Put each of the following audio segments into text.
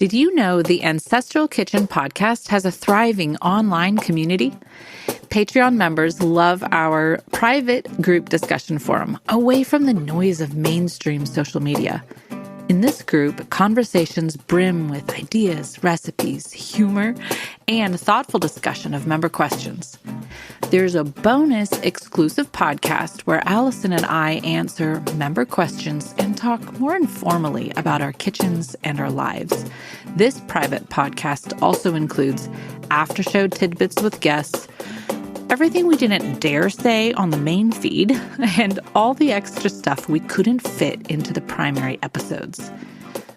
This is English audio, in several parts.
Did you know the Ancestral Kitchen podcast has a thriving online community? Patreon members love our private group discussion forum, away from the noise of mainstream social media. In this group, conversations brim with ideas, recipes, humor, and thoughtful discussion of member questions. There's a bonus exclusive podcast where Alison and I answer member questions and talk more informally about our kitchens and our lives. This private podcast also includes after-show tidbits with guests, everything we didn't dare say on the main feed, and all the extra stuff we couldn't fit into the primary episodes.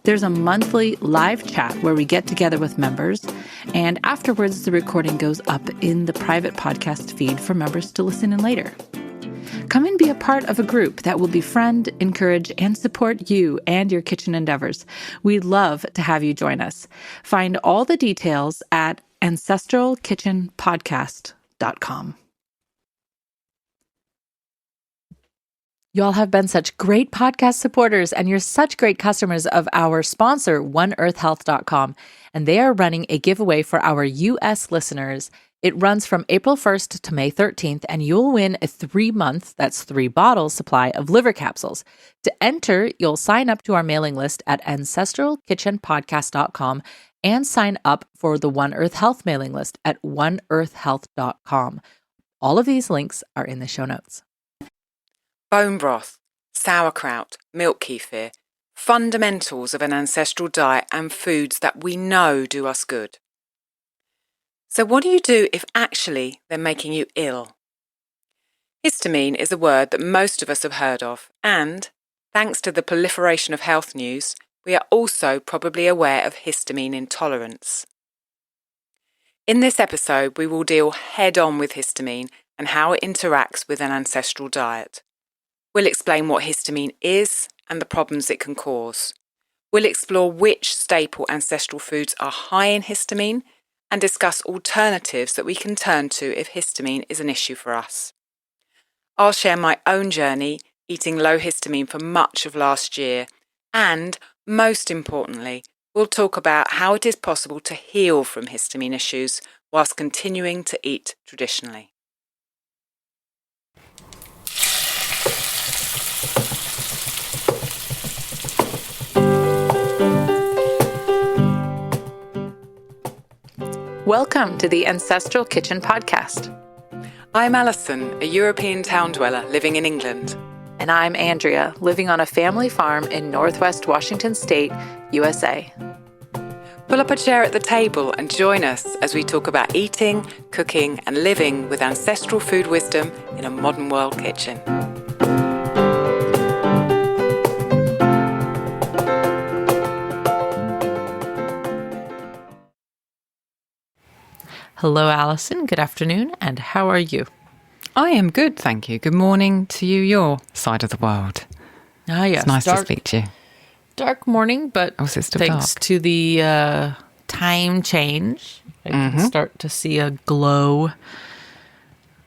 There's a monthly live chat where we get together with members, and afterwards the recording goes up in the private podcast feed for members to listen in later. Come and be a part of a group that will befriend, encourage, and support you and your kitchen endeavors. We'd love to have you join us. Find all the details at ancestralkitchenpodcast.com. You all have been such great podcast supporters, and you're such great customers of our sponsor, oneearthhealth.com, and they are running a giveaway for our U.S. listeners. It runs from April 1st to May 13th, and you'll win a 3-month, that's 3 bottles, supply of liver capsules. To enter, you'll sign up to our mailing list at ancestralkitchenpodcast.com and sign up for the One Earth Health mailing list at oneearthhealth.com. All of these links are in the show notes. Bone broth, sauerkraut, milk kefir, fundamentals of an ancestral diet and foods that we know do us good. So what do you do if actually they're making you ill? Histamine is a word that most of us have heard of, and, thanks to the proliferation of health news, we are also probably aware of histamine intolerance. In this episode, we will deal head-on with histamine and how it interacts with an ancestral diet. We'll explain what histamine is and the problems it can cause. We'll explore which staple ancestral foods are high in histamine and discuss alternatives that we can turn to if histamine is an issue for us. I'll share my own journey eating low histamine for much of last year, and, most importantly, we'll talk about how it is possible to heal from histamine issues whilst continuing to eat traditionally. Welcome to the Ancestral Kitchen Podcast. I'm Alison, a European town dweller living in England. And I'm Andrea, living on a family farm in Northwest Washington State, USA. Pull up a chair at the table and join us as we talk about eating, cooking, and living with ancestral food wisdom in a modern world kitchen. Hello, Alison. Good afternoon, and how are you? I am good, thank you. Good morning to you, your side of the world. Ah, yes. It's nice to speak to you. Dark morning, but thanks to the time change, I can start to see a glow,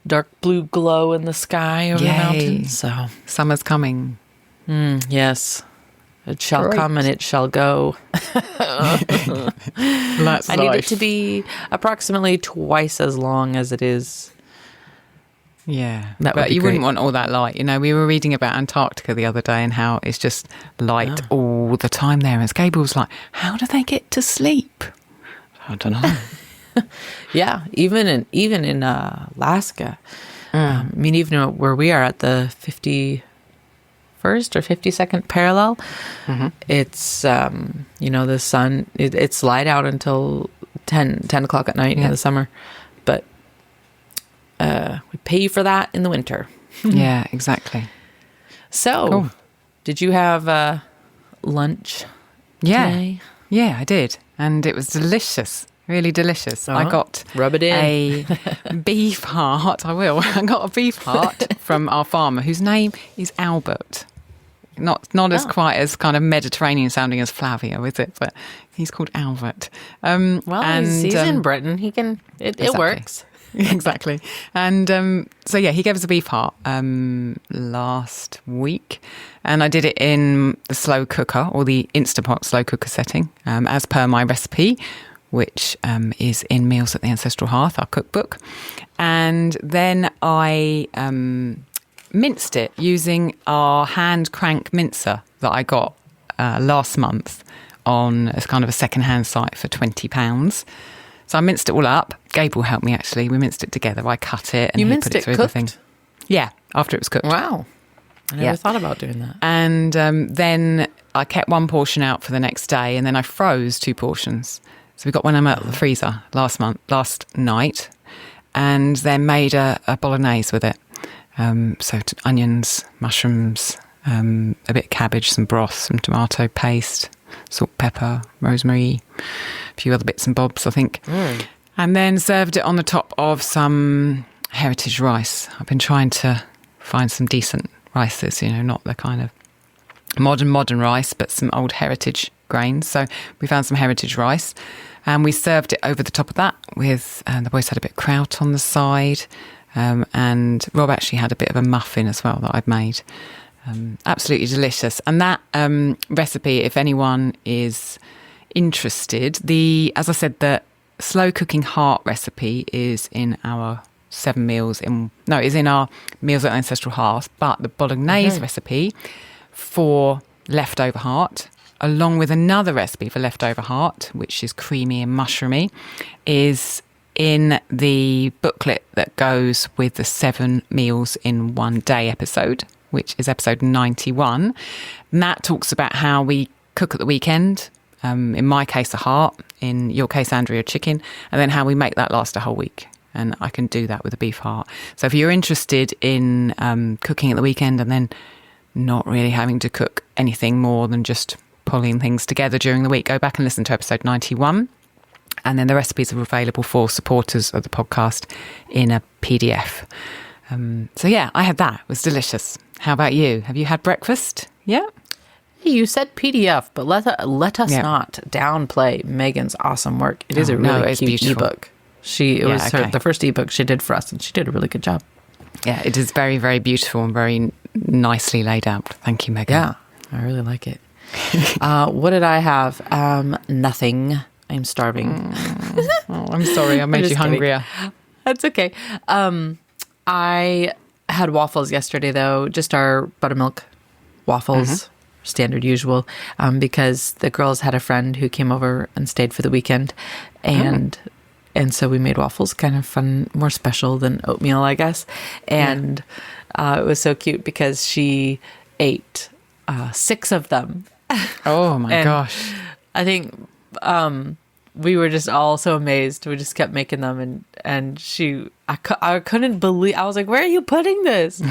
dark blue glow in the sky over the mountains. So summer's coming. Yes. It shall come and it shall go. That's I need it to be approximately twice as long as it is. Yeah, but you wouldn't want all that light. You know, we were reading about Antarctica the other day and how it's just light all the time there. And Gabriel was like, how do they get to sleep? I don't know. Yeah, even in Alaska. I mean, even where we are at the 51st or 52nd parallel, it's, the sun, it's light out until 10 o'clock at night in the summer. But we pay for that in the winter. Yeah, exactly. So, Did you have lunch today? Yeah, I did. And it was delicious. Really delicious. I got Rub it in. a beef heart. I will. I got a beef heart from our farmer whose name is Albert. Not as quite as kind of Mediterranean sounding as Flavia, is it? But he's called Albert. He's in Britain. He can. It works. Exactly. And so, yeah, he gave us a beef heart last week. And I did it in the slow cooker or the Instapot slow cooker setting as per my recipe, which is in Meals at the Ancestral Hearth, our cookbook. And then I minced it using our hand crank mincer that I got last month on a kind of a second-hand site for £20. So I minced it all up. Gabriel helped me, actually. We minced it together. I cut it and You he minced put it it through cooked? the thing. Yeah, after it was cooked. Wow. I never thought about doing that. And then I kept one portion out for the next day, and then I froze 2 portions. So we got one out of the freezer last night, and then made a bolognese with it. So onions, mushrooms, a bit of cabbage, some broth, some tomato paste, salt, pepper, rosemary, a few other bits and bobs, I think. And then served it on the top of some heritage rice. I've been trying to find some decent rices, not the kind of modern rice, but some old heritage grains. So we found some heritage rice and we served it over the top of that with, the boys had a bit of kraut on the side. And Rob actually had a bit of a muffin as well that I'd made. Absolutely delicious. And that recipe, if anyone is interested, as I said, the slow cooking heart recipe is in our 7 meals is in our Meals at Ancestral Hearth, but the bolognese recipe for leftover heart, along with another recipe for leftover heart, which is creamy and mushroomy, is in the booklet that goes with the 7 meals in one day episode, which is episode 91. And that talks about how we cook at the weekend. In my case, a heart. In your case, Andrea, chicken. And then how we make that last a whole week. And I can do that with a beef heart. So if you're interested in cooking at the weekend and then not really having to cook anything more than just pulling things together during the week, go back and listen to episode 91. And then the recipes are available for supporters of the podcast in a PDF. So yeah, I had that. It was delicious. How about you? Have you had breakfast? Yeah? You said PDF, but let us not downplay Megan's awesome work. It is a really cute ebook. It was the first ebook she did for us, and she did a really good job. Yeah, it is very, very beautiful and very nicely laid out. Thank you, Megan. Yeah, I really like it. What did I have? Nothing. I'm starving. I'm sorry, I made you hungrier. That's okay. I had waffles yesterday, though, just our buttermilk waffles, standard usual, because the girls had a friend who came over and stayed for the weekend, and so we made waffles, kind of fun, more special than oatmeal, I guess. And it was so cute because she ate 6 of them. Oh my gosh. I think we were just all so amazed. We just kept making them, and I couldn't believe. I was like, "Where are you putting this?"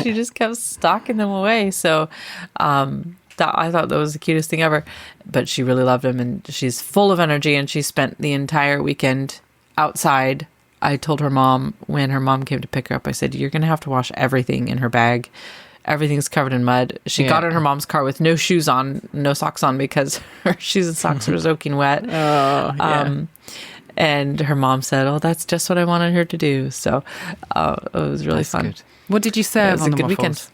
She just kept stocking them away. So I thought that was the cutest thing ever. But she really loved them, and she's full of energy. And she spent the entire weekend outside. I told her mom when her mom came to pick her up, I said, "You're gonna have to wash everything in her bag. Everything's covered in mud." She got in her mom's car with no shoes on, no socks on, because her shoes and socks were soaking wet. And her mom said, "Oh, that's just what I wanted her to do." So it was really fun. Good. What did you serve on the waffles? Weekend.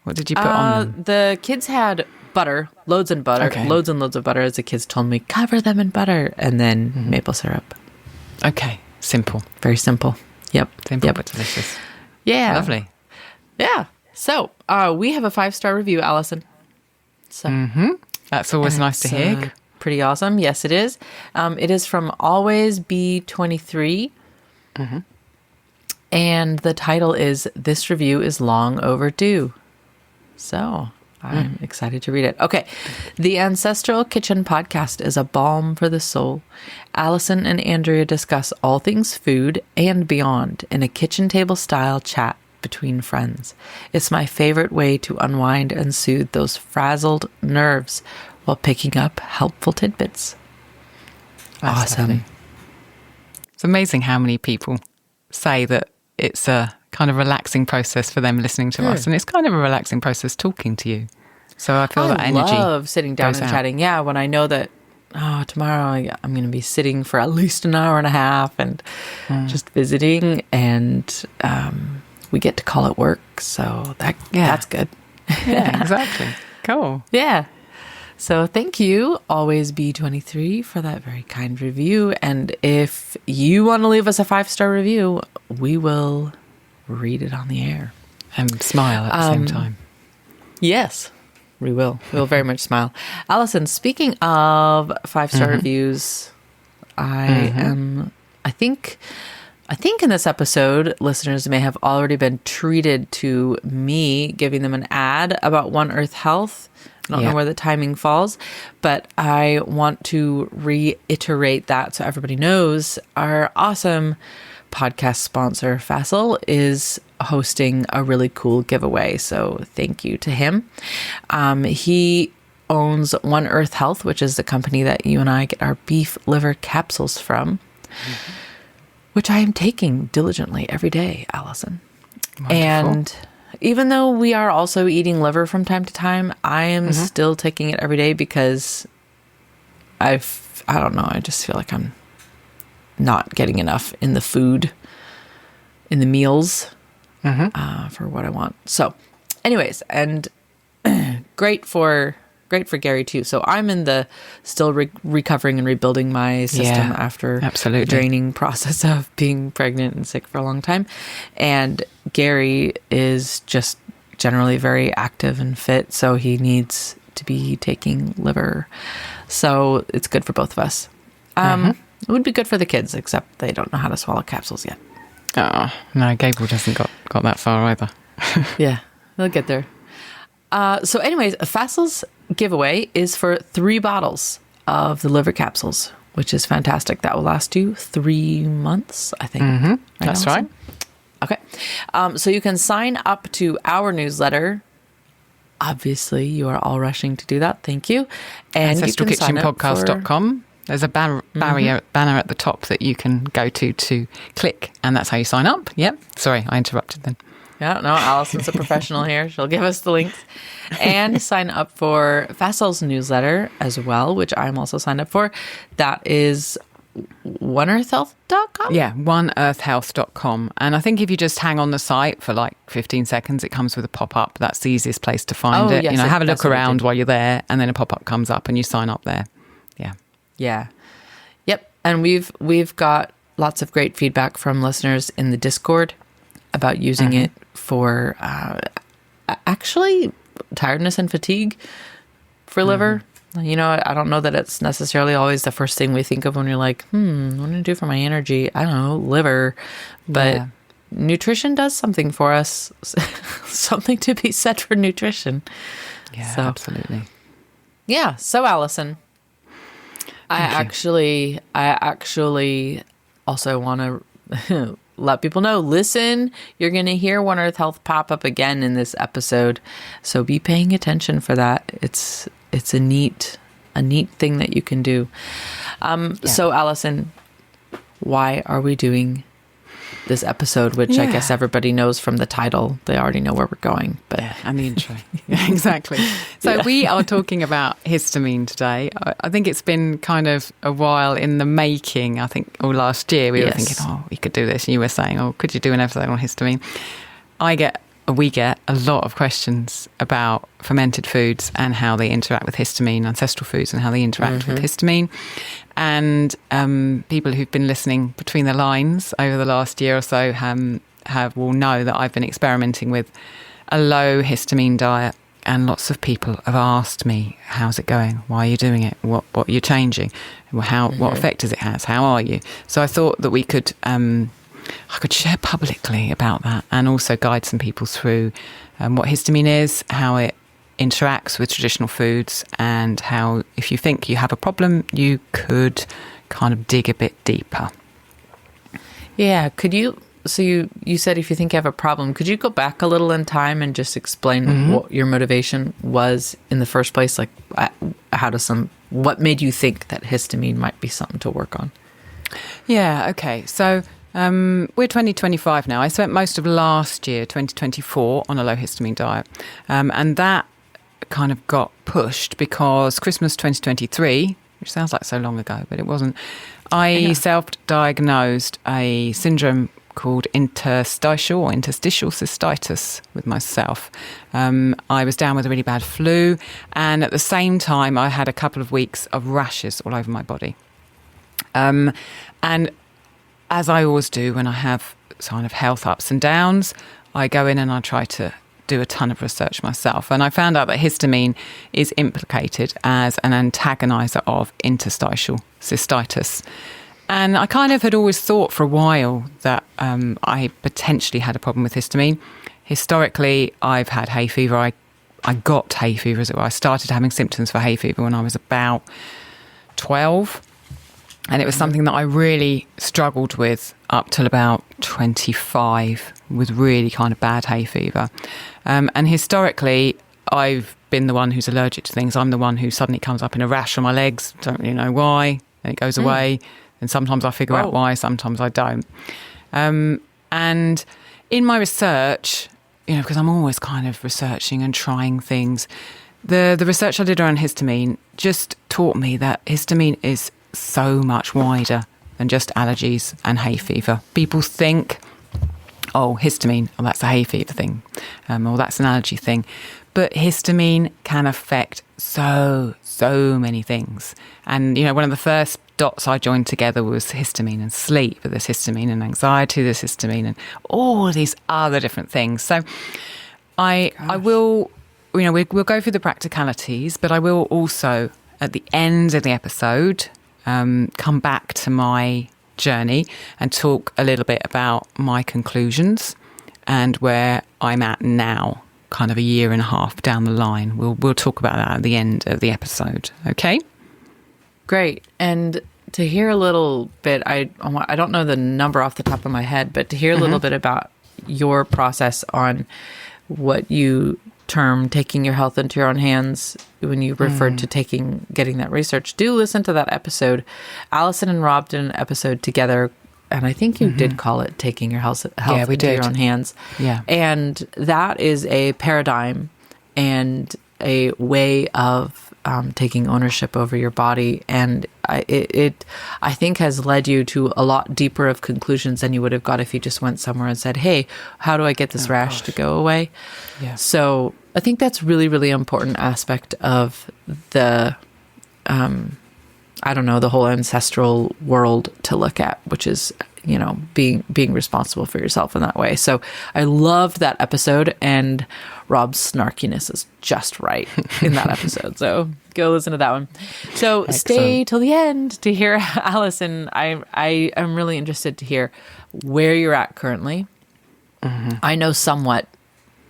What did you put on them? The kids had butter, loads and butter, loads and loads of butter, as the kids told me. Cover them in butter, and then maple syrup. Okay, simple. Very simple. Yep. Simple but delicious. Yeah. Lovely. Yeah. So we have a 5-star review, Alison. So that's always nice to hear. Pretty awesome. Yes, it is. It is from Always B23. And the title is "This Review is Long Overdue." So I'm excited to read it. Okay. The Ancestral Kitchen Podcast is a balm for the soul. Alison and Andrea discuss all things food and beyond in a kitchen table style chat between friends. It's my favorite way to unwind and soothe those frazzled nerves while picking up helpful tidbits. That's awesome. Lovely. It's amazing how many people say that it's a kind of relaxing process for them listening to us, and it's kind of a relaxing process talking to you. So I feel that energy. I love sitting down and chatting. Yeah, when I know that tomorrow I'm going to be sitting for at least an hour and a half and just visiting, and we get to call it work. So that's good. Yeah, exactly. Cool. Yeah. So thank you, Always B23, for that very kind review. And if you want to leave us a 5-star review, we will read it on the air. And smile at the same time. Yes, we will. We will very much smile. Alison, speaking of 5-star reviews, I think in this episode, listeners may have already been treated to me giving them an ad about One Earth Health. I don't know where the timing falls, but I want to reiterate that so everybody knows our awesome podcast sponsor, Fassel, is hosting a really cool giveaway. So thank you to him. He owns One Earth Health, which is the company that you and I get our beef liver capsules from, which I am taking diligently every day, Alison. Wonderful. And even though we are also eating liver from time to time, I am still taking it every day because I don't know, I just feel like I'm not getting enough in the food, in the meals, for what I want. So anyways, and great for Gary too. So I'm in the still recovering and rebuilding my system after the draining process of being pregnant and sick for a long time. And Gary is just generally very active and fit, so he needs to be taking liver. So it's good for both of us. It would be good for the kids, except they don't know how to swallow capsules yet. Oh, no, Gabriel hasn't got that far either. Yeah, they'll get there. So anyways, Fassel's giveaway is for 3 bottles of the liver capsules, which is fantastic. That will last you 3 months, I think. Right, that's Alison? right. Okay. So you can sign up to our newsletter. Obviously, you are all rushing to do that. Thank you. And AncestralKitchenPodcast.com. There's a banner at the top that you can go to click, and that's how you sign up. Yep. Sorry, I interrupted then. Yeah, no, Alison's a professional here. She'll give us the links. And sign up for Fassel's newsletter as well, which I'm also signed up for. That is oneearthhealth.com? Yeah, oneearthhealth.com. And I think if you just hang on the site for like 15 seconds, it comes with a pop-up. That's the easiest place to find it. Yes, have a look around while you're there, and then a pop-up comes up and you sign up there. Yeah. Yeah. Yep. And we've got lots of great feedback from listeners in the Discord about using it for actually tiredness and fatigue for liver. You know, I don't know that it's necessarily always the first thing we think of when you're like, what am I going to do for my energy? I don't know, liver. But nutrition does something for us. Something to be said for nutrition. Yeah, absolutely. Yeah. So, Alison, I actually also want to let people know, listen, you're going to hear One Earth Health pop up again in this episode. So be paying attention for that. It's a neat thing that you can do. So Alison, why are we doing this episode, which I guess everybody knows from the title. They already know where we're going. But and the intro. Exactly. So we are talking about histamine today. I think it's been kind of a while in the making. I think last year we were thinking, we could do this. And you were saying, could you do an episode on histamine? We get a lot of questions about fermented foods and how they interact with histamine, ancestral foods and how they interact with histamine. And people who've been listening between the lines over the last year or so will know that I've been experimenting with a low histamine diet. And lots of people have asked me, how's it going? Why are you doing it? What are you changing? What effect does it have? How are you? So I thought that I could share publicly about that and also guide some people through what histamine is, how it interacts with traditional foods, and how, if you think you have a problem, you could kind of dig a bit deeper. Yeah. So you said if you think you have a problem, could you go back a little in time and just explain what your motivation was in the first place? Like, what made you think that histamine might be something to work on? Yeah. Okay. So we're 2025 now. I spent most of last year, 2024, on a low histamine diet. And that kind of got pushed because Christmas 2023, which sounds like so long ago, but it wasn't. I self-diagnosed a syndrome called interstitial cystitis with myself. I was down with a really bad flu, and at the same time I had a couple of weeks of rashes all over my body. And as I always do when I have kind of health ups and downs, I go in and I try to do a ton of research myself. And I found out that histamine is implicated as an antagonizer of interstitial cystitis. And I kind of had always thought for a while that I potentially had a problem with histamine. Historically, I've had hay fever. I got hay fever, as it were. I started having symptoms for hay fever when I was about 12. And it was something that I really struggled with up till about 25 with really kind of bad hay fever. And historically, I've been the one who's allergic to things. I'm the one who suddenly comes up in a rash on my legs. Don't really know why. And it goes away. And sometimes I figure out why, sometimes I don't. And in my research, because I'm always kind of researching and trying things, the research I did around histamine just taught me that histamine is so much wider than just allergies and hay fever. People think, histamine, that's a hay fever thing, or that's an allergy thing. But histamine can affect so many things. And, one of the first dots I joined together was histamine and sleep. But there's histamine and anxiety, there's histamine and all these other different things. So I will, we'll go through the practicalities, but I will also, at the end of the episode, come back to my journey and talk a little bit about my conclusions and where I'm at now, kind of a year and a half down the line. We'll talk about that at the end of the episode. Okay? Great. And to hear a little bit, I don't know the number off the top of my head, but to hear a little bit about your process on what you term taking your health into your own hands when you referred to getting that research, do listen to that episode. Alison and Rob did an episode together, and I think you did call it Taking Your Health into Your Own Hands. Yeah. And that is a paradigm and a way of taking ownership over your body. And it I think has led you to a lot deeper of conclusions than you would have got if you just went somewhere and said, hey, how do I get this rash to go away? Yeah. So I think that's really, really important aspect of the, the whole ancestral world to look at, which is, being responsible for yourself in that way. So I loved that episode, and Rob's snarkiness is just right in that episode. So go listen to that one. So stay till the end to hear Alison. I am really interested to hear where you're at currently. I know somewhat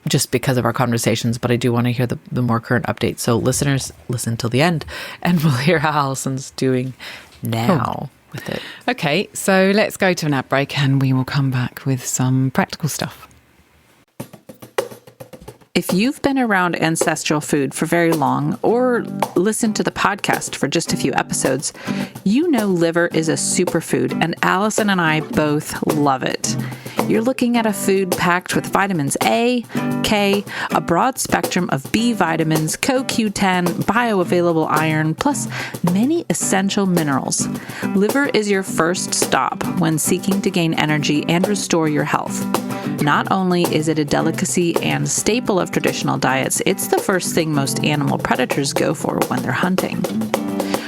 just because of our conversations, but I do want to hear the more current updates. So listeners, listen till the end, and we'll hear how Alison's doing now with it. Okay, so let's go to an ad break, and we will come back with some practical stuff. If you've been around ancestral food for very long or listened to the podcast for just a few episodes, you know liver is a superfood, and Alison and I both love it. You're looking at a food packed with vitamins A, K, a broad spectrum of B vitamins, CoQ10, bioavailable iron, plus many essential minerals. Liver is your first stop when seeking to gain energy and restore your health. Not only is it a delicacy and staple of traditional diets, it's the first thing most animal predators go for when they're hunting.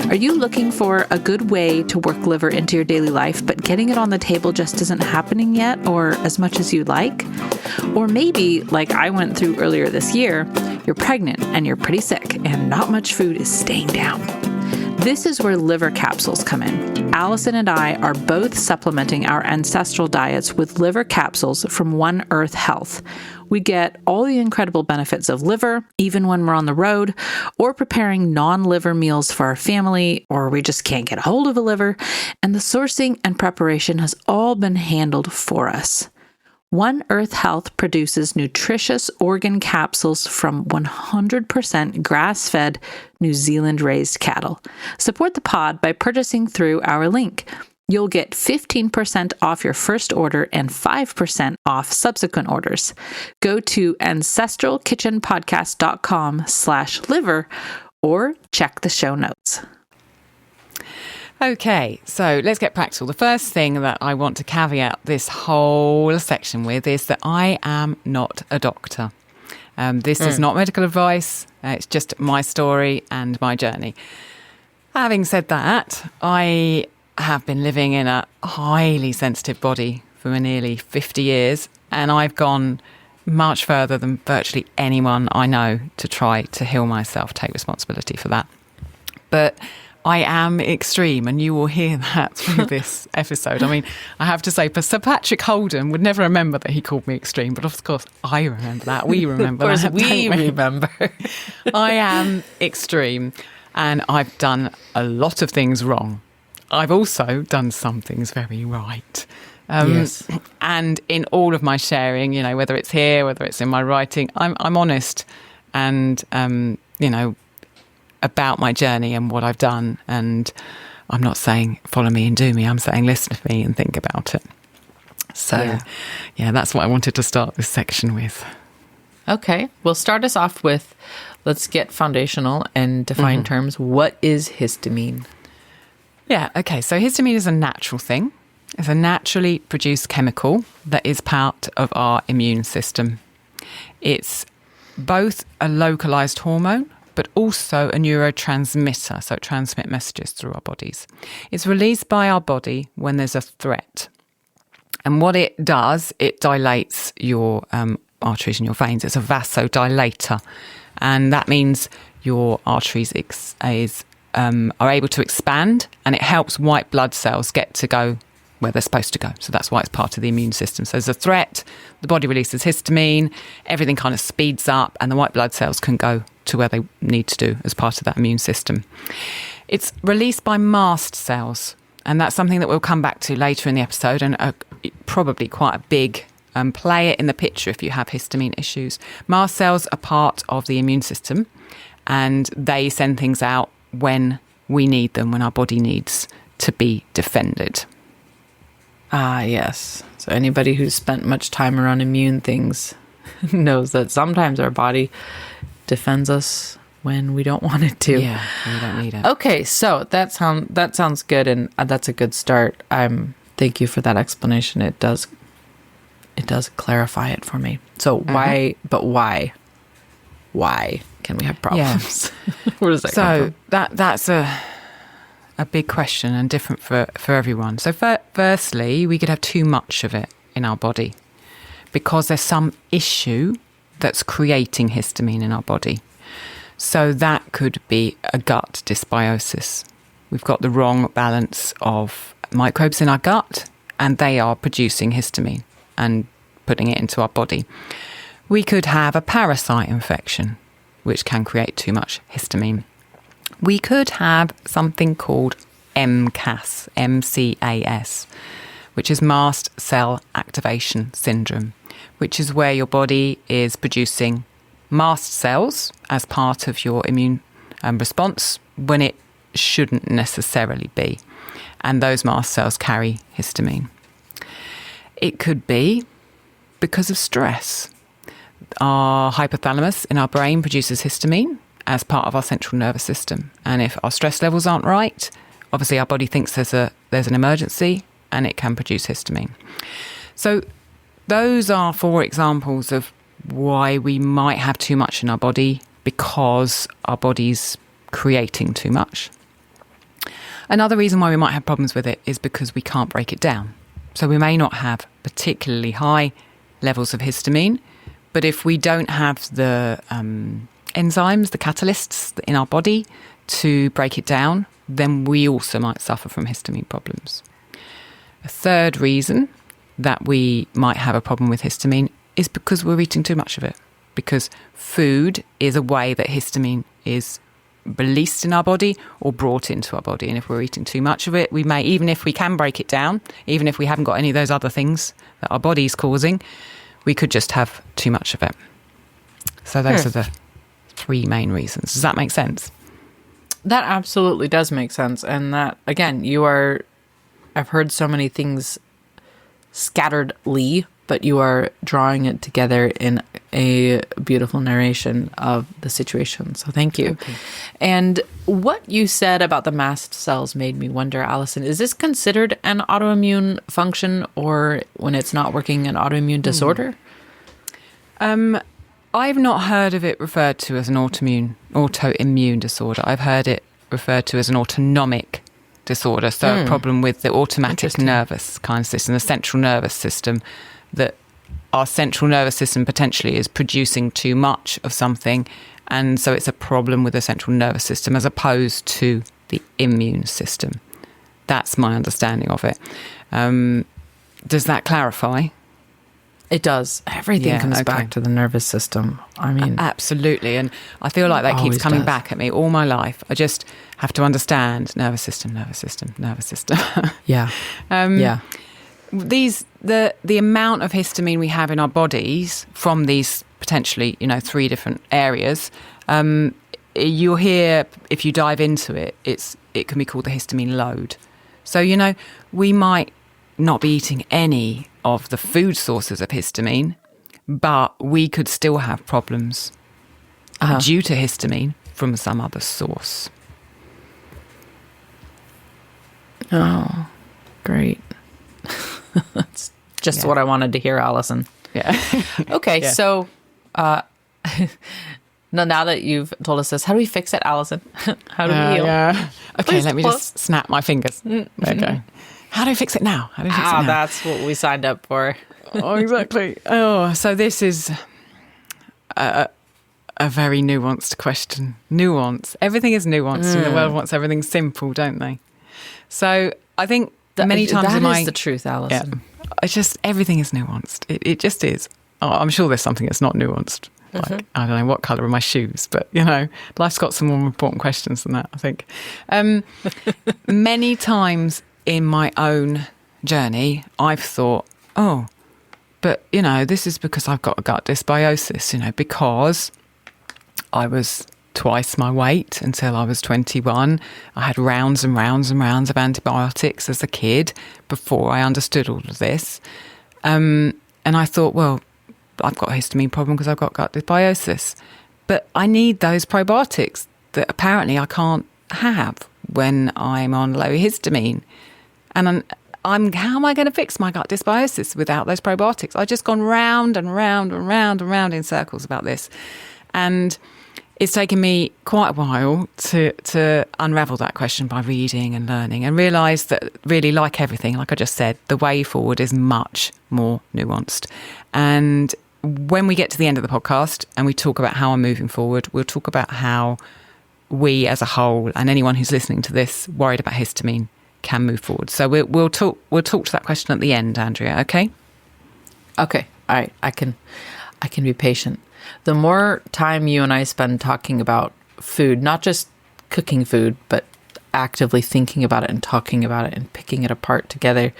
Are you looking for a good way to work liver into your daily life, but getting it on the table just isn't happening yet, or as much as you'd like? Or maybe, like I went through earlier this year, you're pregnant and you're pretty sick and not much food is staying down. This is where liver capsules come in. Alison and I are both supplementing our ancestral diets with liver capsules from One Earth Health. We get all the incredible benefits of liver, even when we're on the road, or preparing non-liver meals for our family, or we just can't get a hold of a liver, and the sourcing and preparation has all been handled for us. One Earth Health produces nutritious organ capsules from 100% grass-fed, New Zealand-raised cattle. Support the pod by purchasing through our link. You'll get 15% off your first order and 5% off subsequent orders. Go to ancestralkitchenpodcast.com/liver or check the show notes. Okay, so let's get practical. The first thing that I want to caveat this whole section with is that I am not a doctor. This is not medical advice. It's just my story and my journey. Having said that, I have been living in a highly sensitive body for nearly 50 years, and I've gone much further than virtually anyone I know to try to heal myself, take responsibility for that. But I am extreme, and you will hear that through this episode. I mean, I have to say, Sir Patrick Holden would never remember that he called me extreme, but of course I remember that. We remember that. Of course we remember. I am extreme, and I've done a lot of things wrong. I've also done some things very right. Yes. And in all of my sharing, you know, whether it's here, whether it's in my writing, I'm honest and, you know, about my journey and what I've done. And I'm not saying follow me and do me. I'm saying listen to me and think about it. So, yeah, that's what I wanted to start this section with. Okay. Well, start us off with, let's get foundational and define terms. What is histamine? Yeah, okay. So histamine is a natural thing. It's a naturally produced chemical that is part of our immune system. It's both a localized hormone, but also a neurotransmitter, so it transmits messages through our bodies. It's released by our body when there's a threat. And what it does, it dilates your arteries and your veins. It's a vasodilator. And that means your arteries are able to expand, and it helps white blood cells get to go where they're supposed to go. So that's why it's part of the immune system. So there's a threat, the body releases histamine, everything kind of speeds up, and the white blood cells can go to where they need to do as part of that immune system. It's released by mast cells, and that's something that we'll come back to later in the episode, and probably quite a big player in the picture if you have histamine issues. Mast cells are part of the immune system, and they send things out when we need them, when our body needs to be defended. Ah, yes. So anybody who's spent much time around immune things knows that sometimes our body defends us when we don't want it to. Yeah, we don't need it. Okay, so that sounds good, and that's a good start. Thank you for that explanation. It does clarify it for me. So why can we have problems? Where does that come from? So that's a big question and different for everyone. So firstly, we could have too much of it in our body because there's some issue that's creating histamine in our body. So that could be a gut dysbiosis. We've got the wrong balance of microbes in our gut, and they are producing histamine and putting it into our body. We could have a parasite infection, which can create too much histamine. We could have something called MCAS, M-C-A-S, which is mast cell activation syndrome, which is where your body is producing mast cells as part of your immune response when it shouldn't necessarily be. And those mast cells carry histamine. It could be because of stress. Our hypothalamus in our brain produces histamine as part of our central nervous system. And if our stress levels aren't right, obviously our body thinks there's an emergency and it can produce histamine. So those are 4 examples of why we might have too much in our body because our body's creating too much. Another reason why we might have problems with it is because we can't break it down. So we may not have particularly high levels of histamine, but if we don't have the enzymes, the catalysts in our body to break it down, then we also might suffer from histamine problems. A third reason that we might have a problem with histamine is because we're eating too much of it. Because food is a way that histamine is released in our body or brought into our body. And if we're eating too much of it, we may, even if we can break it down, even if we haven't got any of those other things that our body's causing, we could just have too much of it. So those are the 3 main reasons. Does that make sense? That absolutely does make sense. And that, again, I've heard so many things scatteredly, but you are drawing it together in a beautiful narration of the situation. So thank you. Okay. And what you said about the mast cells made me wonder, Alison, is this considered an autoimmune function, or when it's not working, an autoimmune disorder? I've not heard of it referred to as an autoimmune disorder. I've heard it referred to as an autonomic disorder. So a problem with the automatic nervous kind of system, the central nervous system, that our central nervous system potentially is producing too much of something. And so it's a problem with the central nervous system as opposed to the immune system. That's my understanding of it. Does that clarify? It does. Everything comes back to the nervous system. I mean, absolutely. And I feel like that keeps coming does. back at me all my life. I just have to understand nervous system. Yeah. The amount of histamine we have in our bodies from these potentially, 3 different areas, you'll hear, if you dive into it, it can be called the histamine load. So, we might not be eating any of the food sources of histamine, but we could still have problems due to histamine from some other source. Oh, great. That's just what I wanted to hear, Alison. Yeah. Okay, so now that you've told us this, how do we fix it, Alison? How do we heal? Yeah. Okay, Please, let me just snap my fingers. Okay. How do I fix it now? That's what we signed up for. Oh, exactly. Oh, so this is a very nuanced question. Nuance. Everything is nuanced. The world wants everything simple, don't they? So I think many times that is the truth, Alison. Yeah, it's just everything is nuanced. It just is. Oh, I'm sure there's something that's not nuanced. Like, I don't know what colour are my shoes, but life's got some more important questions than that, I think. Many times in my own journey, I've thought, but this is because I've got a gut dysbiosis, because I was twice my weight until I was 21. I had rounds and rounds and rounds of antibiotics as a kid before I understood all of this. And I thought, well, I've got a histamine problem because I've got gut dysbiosis. But I need those probiotics that apparently I can't have when I'm on low histamine. And how am I going to fix my gut dysbiosis without those probiotics? I've just gone round and round and round and round in circles about this. And it's taken me quite a while to unravel that question by reading and learning and realise that really, like everything, like I just said, the way forward is much more nuanced. And when we get to the end of the podcast and we talk about how I'm moving forward, we'll talk about how we as a whole and anyone who's listening to this worried about histamine can move forward. So we'll talk to that question at the end, Andrea, okay? Okay. All right. I can be patient. The more time you and I spend talking about food, not just cooking food, but actively thinking about it and talking about it and picking it apart together,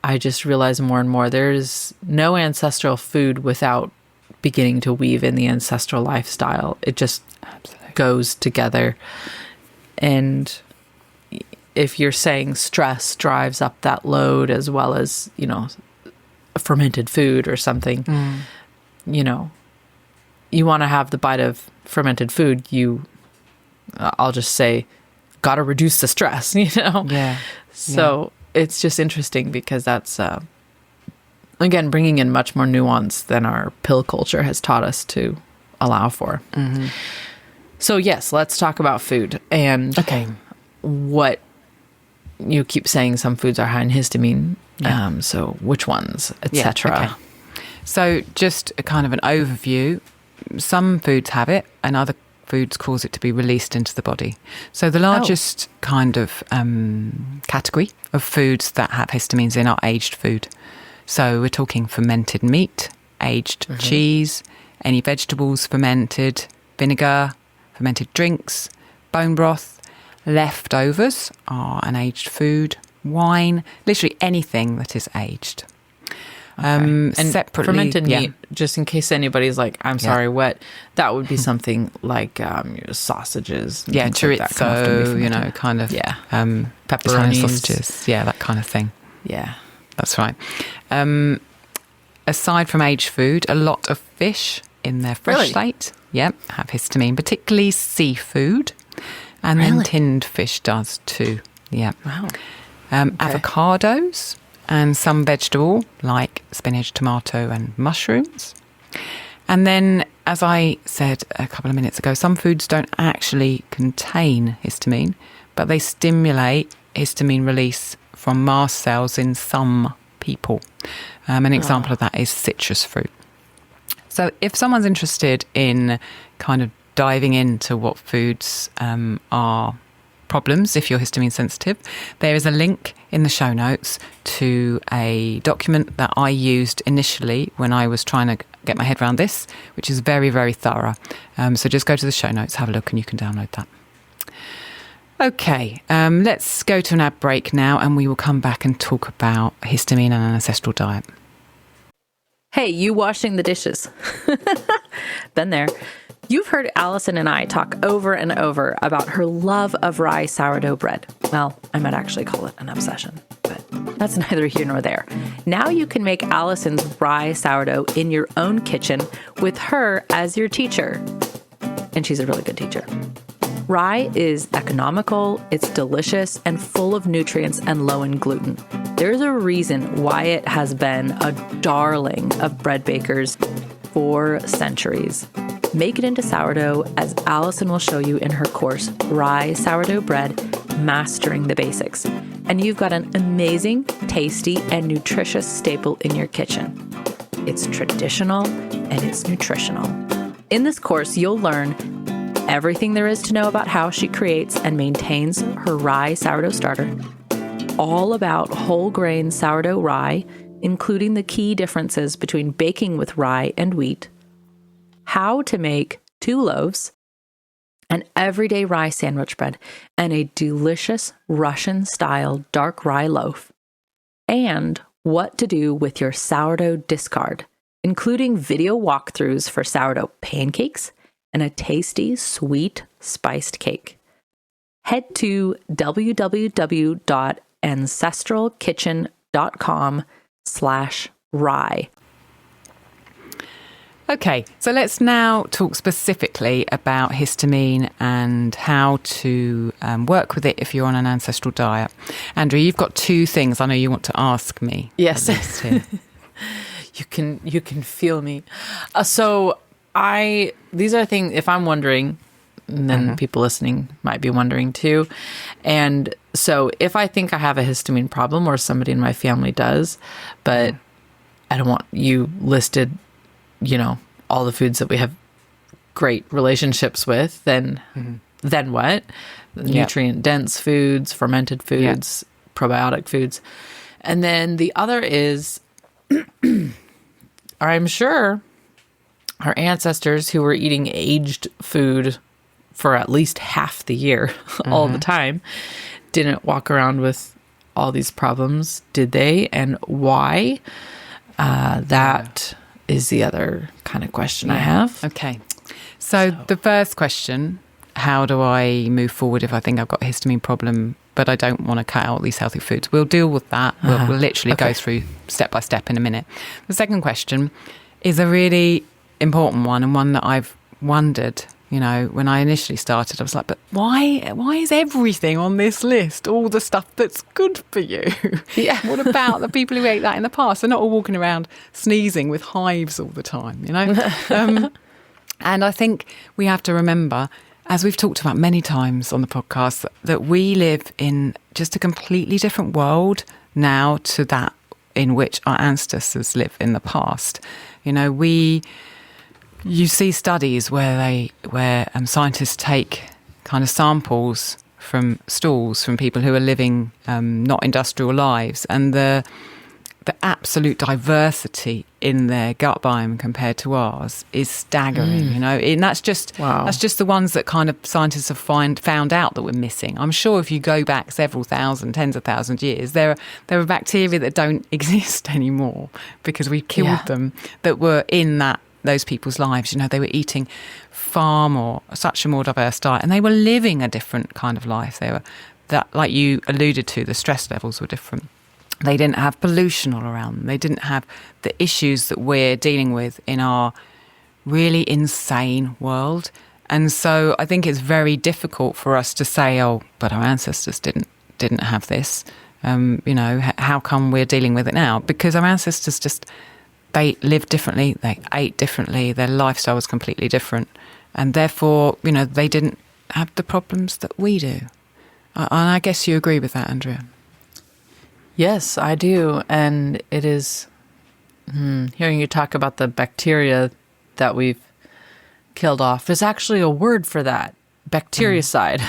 I just realize more and more there's no ancestral food without beginning to weave in the ancestral lifestyle. It just goes together. And if you're saying stress drives up that load as well as, fermented food or something, you want to have the bite of fermented food, I'll just say, got to reduce the stress, Yeah. So it's just interesting because that's, again, bringing in much more nuance than our pill culture has taught us to allow for. Mm-hmm. So yes, let's talk about food and what you keep saying some foods are high in histamine. Yeah. So which ones, etc. Yeah, okay. So just a kind of an overview. Some foods have it and other foods cause it to be released into the body. So the largest kind of category of foods that have histamines in are aged food. So we're talking fermented meat, aged cheese, any vegetables fermented, vinegar, fermented drinks, bone broth, leftovers are an aged food, wine, literally anything that is aged. And separately, fermented meat, just in case anybody's like, I'm sorry, what? That would be something like sausages. Yeah, chorizo, like pepperoni sausages. Yeah, that kind of thing. Yeah. That's right. aside from aged food, a lot of fish in their fresh state, have histamine, particularly seafood. And then tinned fish does too. Yeah. Wow. Avocados and some vegetable like spinach, tomato and mushrooms. And then, as I said a couple of minutes ago, some foods don't actually contain histamine, but they stimulate histamine release from mast cells in some people. An example of that is citrus fruit. So if someone's interested in kind of diving into what foods are problems, if you're histamine sensitive, there is a link in the show notes to a document that I used initially when I was trying to get my head around this, which is very, very thorough. So just go to the show notes, have a look, and you can download that. Okay, let's go to an ad break now, and we will come back and talk about histamine and an ancestral diet. Hey, you washing the dishes. Been there. You've heard Alison and I talk over and over about her love of rye sourdough bread. Well, I might actually call it an obsession, but that's neither here nor there. Now you can make Alison's rye sourdough in your own kitchen with her as your teacher. And she's a really good teacher. Rye is economical, it's delicious, and full of nutrients and low in gluten. There's a reason why it has been a darling of bread bakers for centuries. Make it into sourdough, as Alison will show you in her course, Rye Sourdough Bread, Mastering the Basics. And you've got an amazing, tasty, and nutritious staple in your kitchen. It's traditional and it's nutritional. In this course, you'll learn everything there is to know about how she creates and maintains her rye sourdough starter, all about whole grain sourdough rye, including the key differences between baking with rye and wheat, how to make 2 loaves, an everyday rye sandwich bread, and a delicious Russian-style dark rye loaf, and what to do with your sourdough discard, including video walkthroughs for sourdough pancakes and a tasty, sweet, spiced cake. Head to www.ancestralkitchen.com/rye. Okay, so let's now talk specifically about histamine and how to work with it if you're on an ancestral diet. Andrew, you've got 2 things I know you want to ask me. Yes. You can feel me. These are things, if I'm wondering, then people listening might be wondering too. And so if I think I have a histamine problem or somebody in my family does, but I don't want you listed, all the foods that we have great relationships with, then what? Nutrient-dense foods, fermented foods, probiotic foods. And then the other is, I'm sure our ancestors who were eating aged food for at least half the year, all the time, didn't walk around with all these problems, did they? And why? That is the other kind of question I have. Okay. So the first question, how do I move forward if I think I've got a histamine problem, but I don't want to cut out these healthy foods? We'll deal with that. We'll literally go through step by step in a minute. The second question is a really important one, and one that I've wondered, when I initially started, I was like, but why is everything on this list all the stuff that's good for you? Yeah. What about the people who ate that in the past? They're not all walking around sneezing with hives all the time, And I think we have to remember, as we've talked about many times on the podcast, that we live in just a completely different world now to that in which our ancestors lived in the past. You see studies where scientists take kind of samples from stools from people who are living not industrial lives, and the absolute diversity in their gut biome compared to ours is staggering. And that's just the ones that kind of scientists have found out that we're missing. I'm sure if you go back several thousand, tens of thousands years, there are bacteria that don't exist anymore because we killed them, that were in those people's lives. They were eating such a more diverse diet, and they were living a different kind of life. They were, that, like you alluded to, the stress levels were different. They didn't have pollution all around them. They didn't have the issues that we're dealing with in our really insane world. And so I think it's very difficult for us to say, oh, but our ancestors didn't have this. How come we're dealing with it now? Because our ancestors they lived differently, they ate differently, their lifestyle was completely different. And therefore, they didn't have the problems that we do. And I guess you agree with that, Andrea. Yes, I do. And it is hearing you talk about the bacteria that we've killed off. There's actually a word for that, bactericide.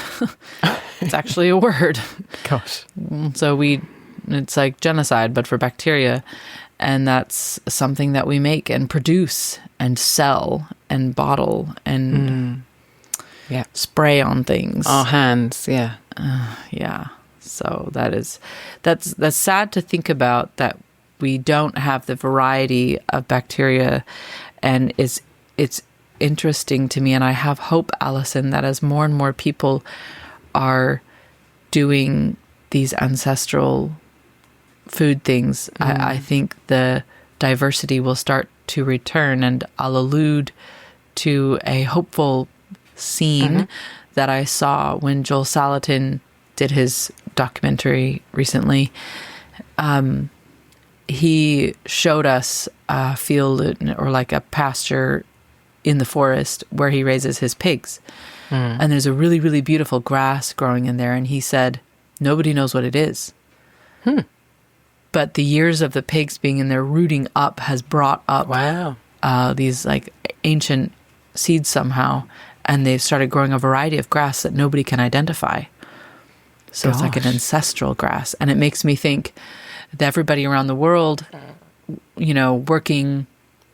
It's actually a word. Gosh. So it's like genocide, but for bacteria. And that's something that we make and produce and sell and bottle and spray on things. Our hands, yeah. Yeah. So that's sad to think about, that we don't have the variety of bacteria. And it's interesting to me, and I have hope, Alison, that as more and more people are doing these ancestral food things, I think the diversity will start to return. And I'll allude to a hopeful scene that I saw when Joel Salatin did his documentary recently. He showed us a field or like a pasture in the forest where he raises his pigs. And there's a really, really beautiful grass growing in there. And he said, nobody knows what it is. But the years of the pigs being in there rooting up has brought up these like ancient seeds somehow. And they've started growing a variety of grass that nobody can identify. So It's like an ancestral grass. And it makes me think that everybody around the world, working,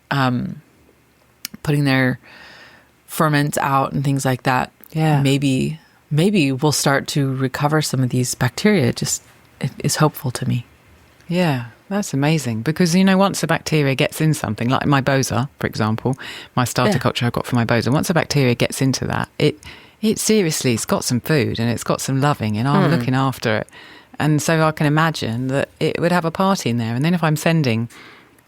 putting their ferments out and things like that. Yeah. Maybe we'll start to recover some of these bacteria. It is hopeful to me. Yeah, that's amazing. Because, once a bacteria gets in something, like my boza, for example, my starter culture I got from my boza, once a bacteria gets into that, it seriously, it's got some food and it's got some loving and I'm looking after it. And so I can imagine that it would have a party in there. And then if I'm sending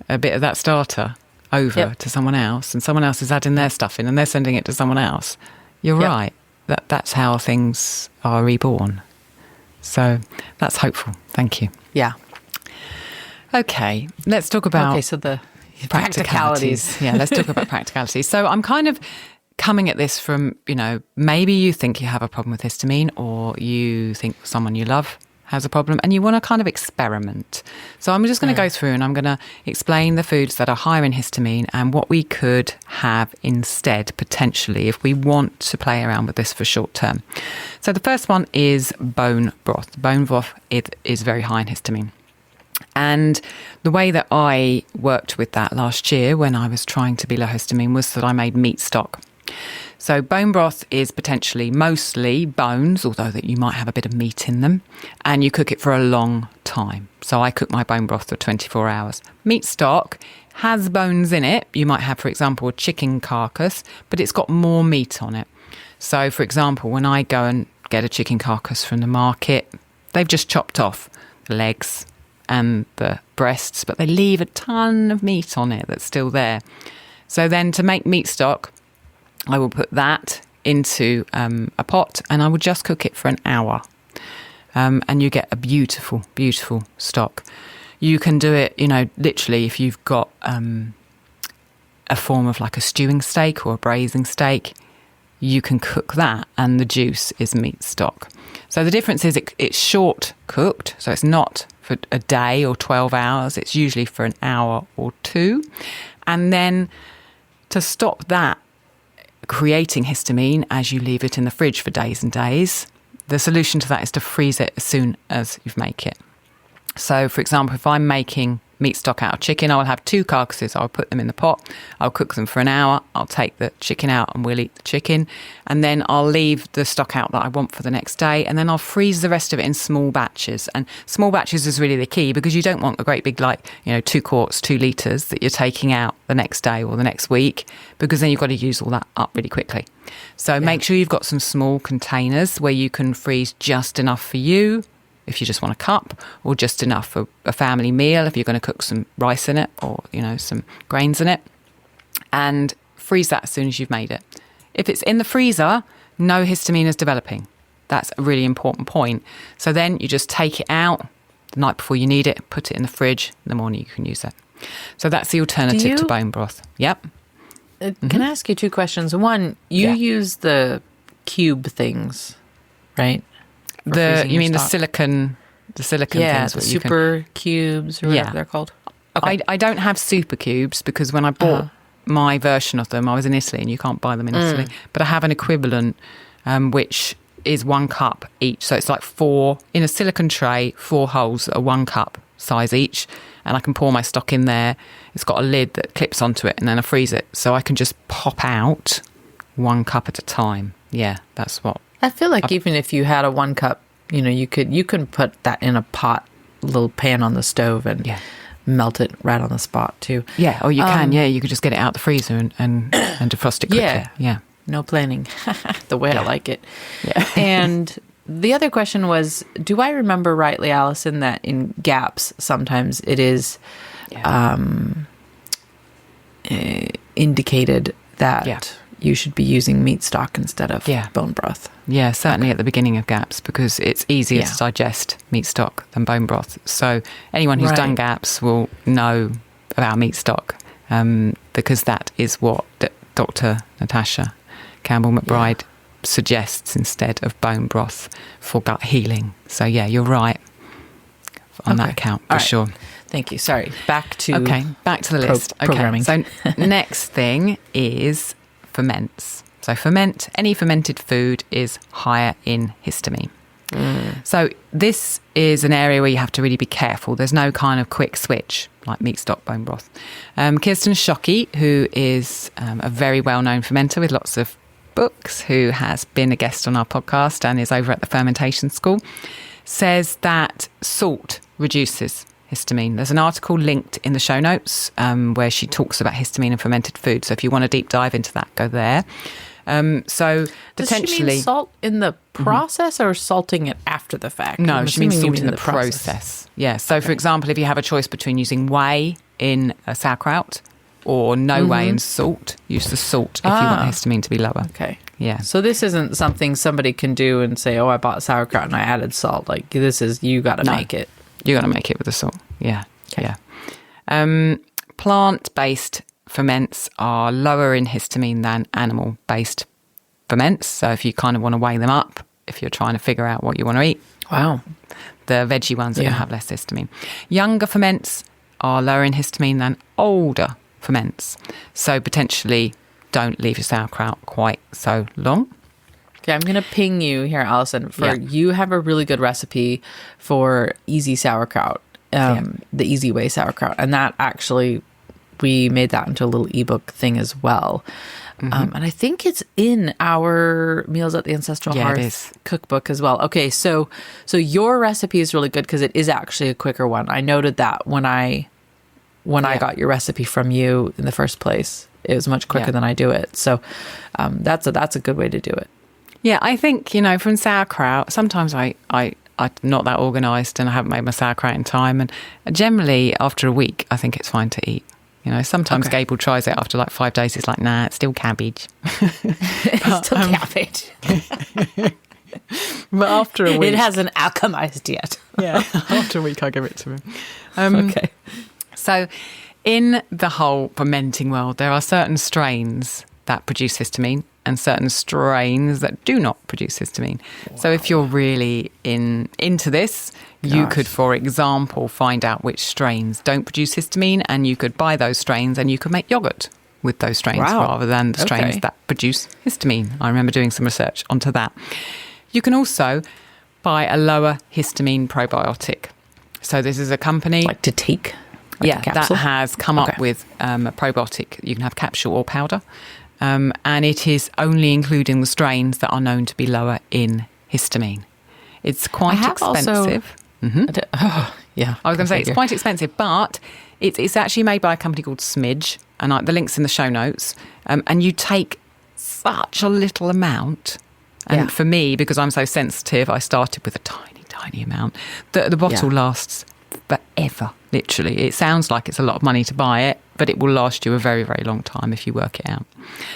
a bit of that starter over to someone else and someone else is adding their stuff in and they're sending it to someone else, you're right. That's how things are reborn. So that's hopeful. Thank you. Yeah. Okay, let's talk about so the practicalities. Yeah, let's talk about practicalities. So I'm kind of coming at this from, maybe you think you have a problem with histamine or you think someone you love has a problem and you want to kind of experiment. So I'm just going to go through and I'm going to explain the foods that are higher in histamine and what we could have instead, potentially, if we want to play around with this for short term. So the first one is bone broth. Bone broth is very high in histamine. And the way that I worked with that last year when I was trying to be low histamine was that I made meat stock. So bone broth is potentially mostly bones, although that you might have a bit of meat in them, and you cook it for a long time. So I cook my bone broth for 24 hours. Meat stock has bones in it. You might have, for example, a chicken carcass, but it's got more meat on it. So, for example, when I go and get a chicken carcass from the market, they've just chopped off the legs and the breasts, but they leave a ton of meat on it that's still there. So then to make meat stock, I will put that into a pot and I will just cook it for an hour. And you get a beautiful, beautiful stock. You can do it, literally if you've got a form of like a stewing steak or a braising steak, you can cook that and the juice is meat stock. So the difference is it's short cooked, so it's not for a day or 12 hours. It's usually for an hour or two. And then to stop that creating histamine as you leave it in the fridge for days and days, the solution to that is to freeze it as soon as you make it. So, for example, if I'm making meat stock out of chicken, I will have 2 carcasses. I'll put them in the pot. I'll cook them for an hour. I'll take the chicken out and we'll eat the chicken. And then I'll leave the stock out that I want for the next day. And then I'll freeze the rest of it in small batches. And small batches is really the key because you don't want a great big, 2 quarts, 2 litres that you're taking out the next day or the next week, because then you've got to use all that up really quickly. So make sure you've got some small containers where you can freeze just enough for you if you just want a cup, or just enough for a family meal if you're going to cook some rice in it or, some grains in it. And freeze that as soon as you've made it. If it's in the freezer, no histamine is developing. That's a really important point. So then you just take it out the night before you need it, put it in the fridge. In the morning you can use it. So that's the alternative to bone broth. Yep. Can I ask you 2 questions? One, you use the cube things, right? You mean the silicon things? The super cubes or whatever they're called. Okay. I don't have super cubes because when I bought my version of them, I was in Italy and you can't buy them in Italy. But I have an equivalent, which is 1 cup each. So it's like 4, in a silicon tray, 4 holes that are 1 cup size each. And I can pour my stock in there. It's got a lid that clips onto it and then I freeze it. So I can just pop out 1 cup at a time. Yeah, that's what. I feel like even if you had a 1 cup, you can put that in a pot, little pan on the stove and melt it right on the spot too. Yeah, or you can. Yeah, you could just get it out the freezer and defrost it quickly. Yeah. No planning. The way I like it. Yeah. And the other question was, do I remember rightly, Alison, that in GAPS sometimes it is indicated that you should be using meat stock instead of bone broth? Yeah, certainly at the beginning of GAPS, because it's easier to digest meat stock than bone broth. So anyone who's done GAPS will know about meat stock, because that is what Dr. Natasha Campbell McBride suggests instead of bone broth for gut healing. So you're right on that account for sure. Thank you. Sorry. Back to the list. Programming. So next thing is ferments. So any fermented food is higher in histamine. So this is an area where you have to really be careful. There's no kind of quick switch like meat stock, bone broth. Kirsten Shockey, who is a very well-known fermenter with lots of books, who has been a guest on our podcast and is over at the Fermentation School, says that salt reduces histamine. There's an article linked in the show notes where she talks about histamine and fermented food. So if you want to deep dive into that, go there. So potentially, does she mean salt in the process or salting it after the fact? No, she means salt in the process. Yeah. So for example, if you have a choice between using whey in a sauerkraut or no whey and salt, use the salt if you want histamine to be lower. Okay. Yeah. So this isn't something somebody can do and say, I bought sauerkraut and I added salt. Like this is, you got to make it. You got to make it with the salt. Yeah. Okay. Yeah. Plant-based ferments are lower in histamine than animal-based ferments. So if you kind of want to weigh them up, if you're trying to figure out what you want to eat, the veggie ones are going to have less histamine. Younger ferments are lower in histamine than older ferments. So potentially don't leave your sauerkraut quite so long. Okay, I'm going to ping you here, Alison, you have a really good recipe for easy sauerkraut, the easy way sauerkraut. And that actually, we made that into a little ebook thing as well. And I think it's in our Meals at the Ancestral Hearth cookbook as well. Okay, so your recipe is really good because it is actually a quicker one. I noted that when I got your recipe from you in the first place. It was much quicker than I do it. So that's a good way to do it. Yeah, I think, from sauerkraut, sometimes I'm not that organised and I haven't made my sauerkraut in time. And generally, after a week, I think it's fine to eat. Sometimes Gable tries it after like 5 days. It's like, nah, it's still cabbage. It's still cabbage. But after a week... It hasn't alchemized yet. Yeah, after a week, I give it to him. Okay. So in the whole fermenting world, there are certain strains that produce histamine and certain strains that do not produce histamine. Wow. So if you're really into this, you could, for example, find out which strains don't produce histamine, and you could buy those strains and you could make yogurt with those strains rather than the strains that produce histamine. I remember doing some research onto that. You can also buy a lower histamine probiotic. So this is a company... Like to take? Like that has come up with a probiotic. You can have capsule or powder. And it is only including the strains that are known to be lower in histamine. It's quite expensive. I was going to say it's quite expensive, but it's actually made by a company called Smidge, and the link's in the show notes. And you take such a little amount. And for me, because I'm so sensitive, I started with a tiny tiny amount. The bottle lasts forever, literally. It sounds like it's a lot of money to buy it, but it will last you a very, very long time if you work it out.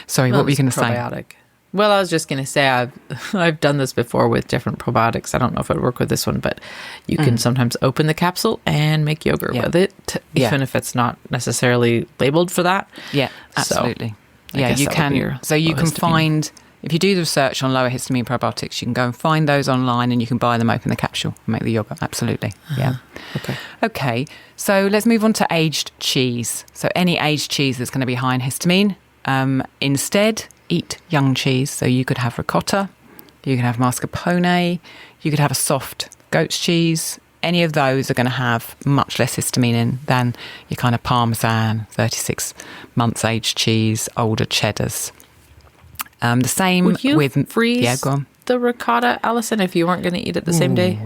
Sorry, what were you going to say? Well, I was just going to say I've done this before with different probiotics. I don't know if it would work with this one, but you can sometimes open the capsule and make yogurt with it, even if it's not necessarily labeled for that. Yeah, absolutely. So, you can. So you can find, if you do the research on lower histamine probiotics, you can go and find those online and you can buy them, open the capsule and make the yogurt. Absolutely. Yeah. Okay. So let's move on to aged cheese. So any aged cheese that's going to be high in histamine, instead eat young cheese. So you could have ricotta, you could have mascarpone, you could have a soft goat's cheese. Any of those are going to have much less histamine in than your kind of Parmesan, 36 months aged cheese, older cheddars. The same Would you with freeze go on. the ricotta, Alison, if you weren't going to eat it the same day?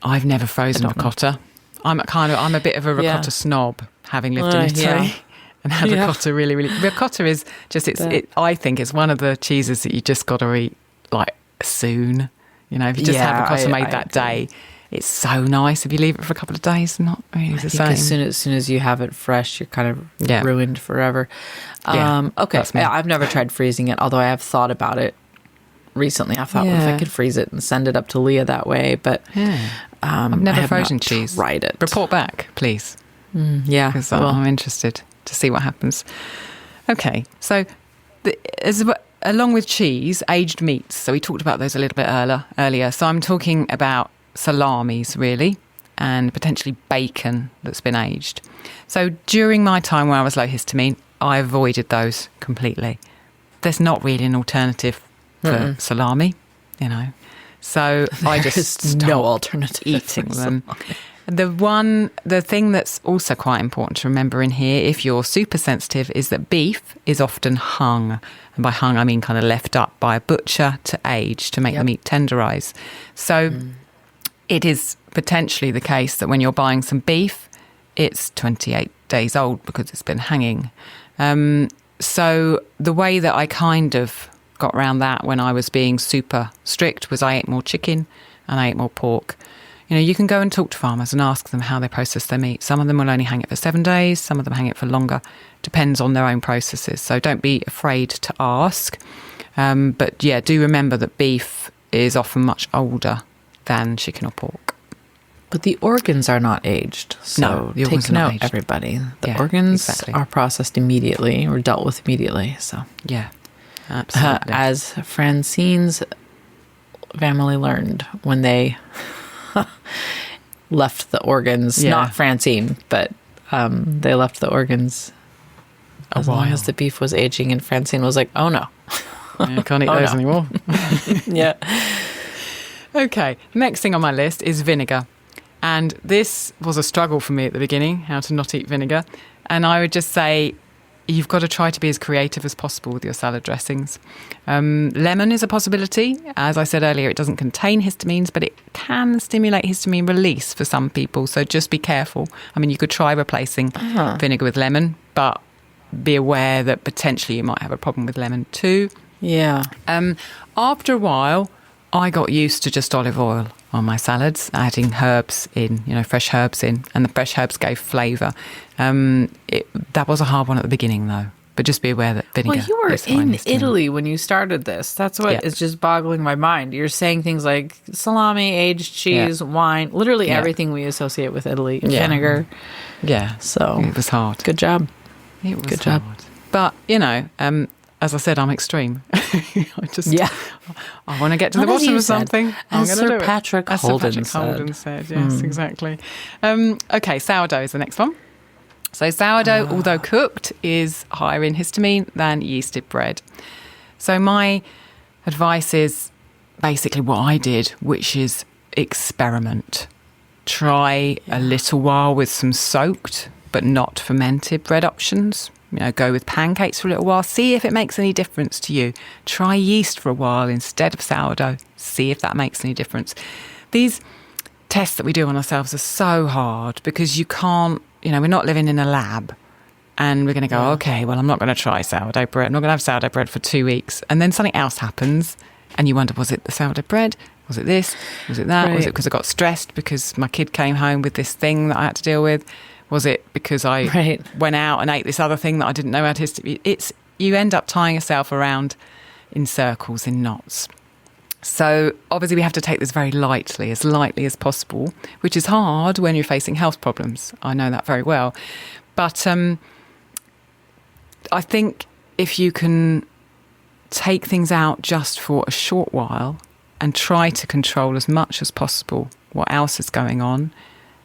I've never frozen ricotta. I'm a bit of a ricotta snob, having lived in Italy. And had ricotta really, ricotta is just, I think it's one of the cheeses that you just got to eat like soon. You know, if you just have ricotta made that day, it's so nice. If you leave it for a couple of days, not really the same. As soon as you have it fresh, you're kind of ruined forever. Okay, I've never tried freezing it, although I have thought about it recently. I thought, well, if I could freeze it and send it up to Leah that way, but I've never frozen cheese. Tried it. Report back, please. Because I'm interested to see what happens. Okay, so along with cheese, aged meats. So we talked about those a little bit earlier. So I'm talking about salamis, really, and potentially bacon that's been aged. So during my time where I was low histamine, I avoided those completely. There's not really an alternative for salami, you know. So I just stopped no alternative eating them. The thing that's also quite important to remember in here, if you're super sensitive, is that beef is often hung. And by hung, I mean kind of left up by a butcher to age to make the meat tenderise. So it is potentially the case that when you're buying some beef, it's 28 days old because it's been hanging. So the way that I kind of got around that when I was being super strict was I ate more chicken and I ate more pork. You know, you can go and talk to farmers and ask them how they process their meat. Some of them will only hang it for 7 days. Some of them hang it for longer. Depends on their own processes. So don't be afraid to ask. But yeah, do remember that beef is often much older than chicken or pork. But the organs are not aged. So the organs take are not note, aged. everybody. The organs are processed immediately or dealt with immediately. So yeah, absolutely. As Francine's family learned when they left the organs, not Francine, but they left the organs as long as the beef was aging, and Francine was like, oh no. I can't eat those anymore. Yeah. Okay, next thing on my list is vinegar. And this was a struggle for me at the beginning, how to not eat vinegar. And I would just say, you've got to try to be as creative as possible with your salad dressings. Lemon is a possibility. As I said earlier, it doesn't contain histamines, but it can stimulate histamine release for some people. So just be careful. I mean, you could try replacing vinegar with lemon, but be aware that potentially you might have a problem with lemon too. Yeah. After a while, I got used to just olive oil on my salads, adding herbs in, fresh herbs in, and the fresh herbs gave flavour. That was a hard one at the beginning, though. But just be aware that vinegar. Well, you were in Italy when you started this. That's what is just boggling my mind. You're saying things like salami, aged cheese, wine, literally everything we associate with Italy, vinegar. Yeah. So it was hard. Good job. It was hard. But, as I said, I'm extreme. I want to get to the bottom of something. As Sir Patrick Holden said. Yes, exactly. Okay, sourdough is the next one. So sourdough, although cooked, is higher in histamine than yeasted bread. So my advice is basically what I did, which is experiment. Try a little while with some soaked but not fermented bread options. Go with pancakes for a little while. See if it makes any difference to you. Try yeast for a while instead of sourdough. See if that makes any difference. These tests that we do on ourselves are so hard because you can't, we're not living in a lab and we're going to go, okay, well, I'm not going to try sourdough bread. I'm not going to have sourdough bread for 2 weeks. And then something else happens and you wonder, was it the sourdough bread? Was it this? Was it that? Right. Was it because I got stressed because my kid came home with this thing that I had to deal with? Was it because I went out and ate this other thing that I didn't know had histamine? You end up tying yourself around in circles, in knots. So obviously we have to take this very lightly as possible, which is hard when you're facing health problems. I know that very well. But I think if you can take things out just for a short while and try to control as much as possible what else is going on,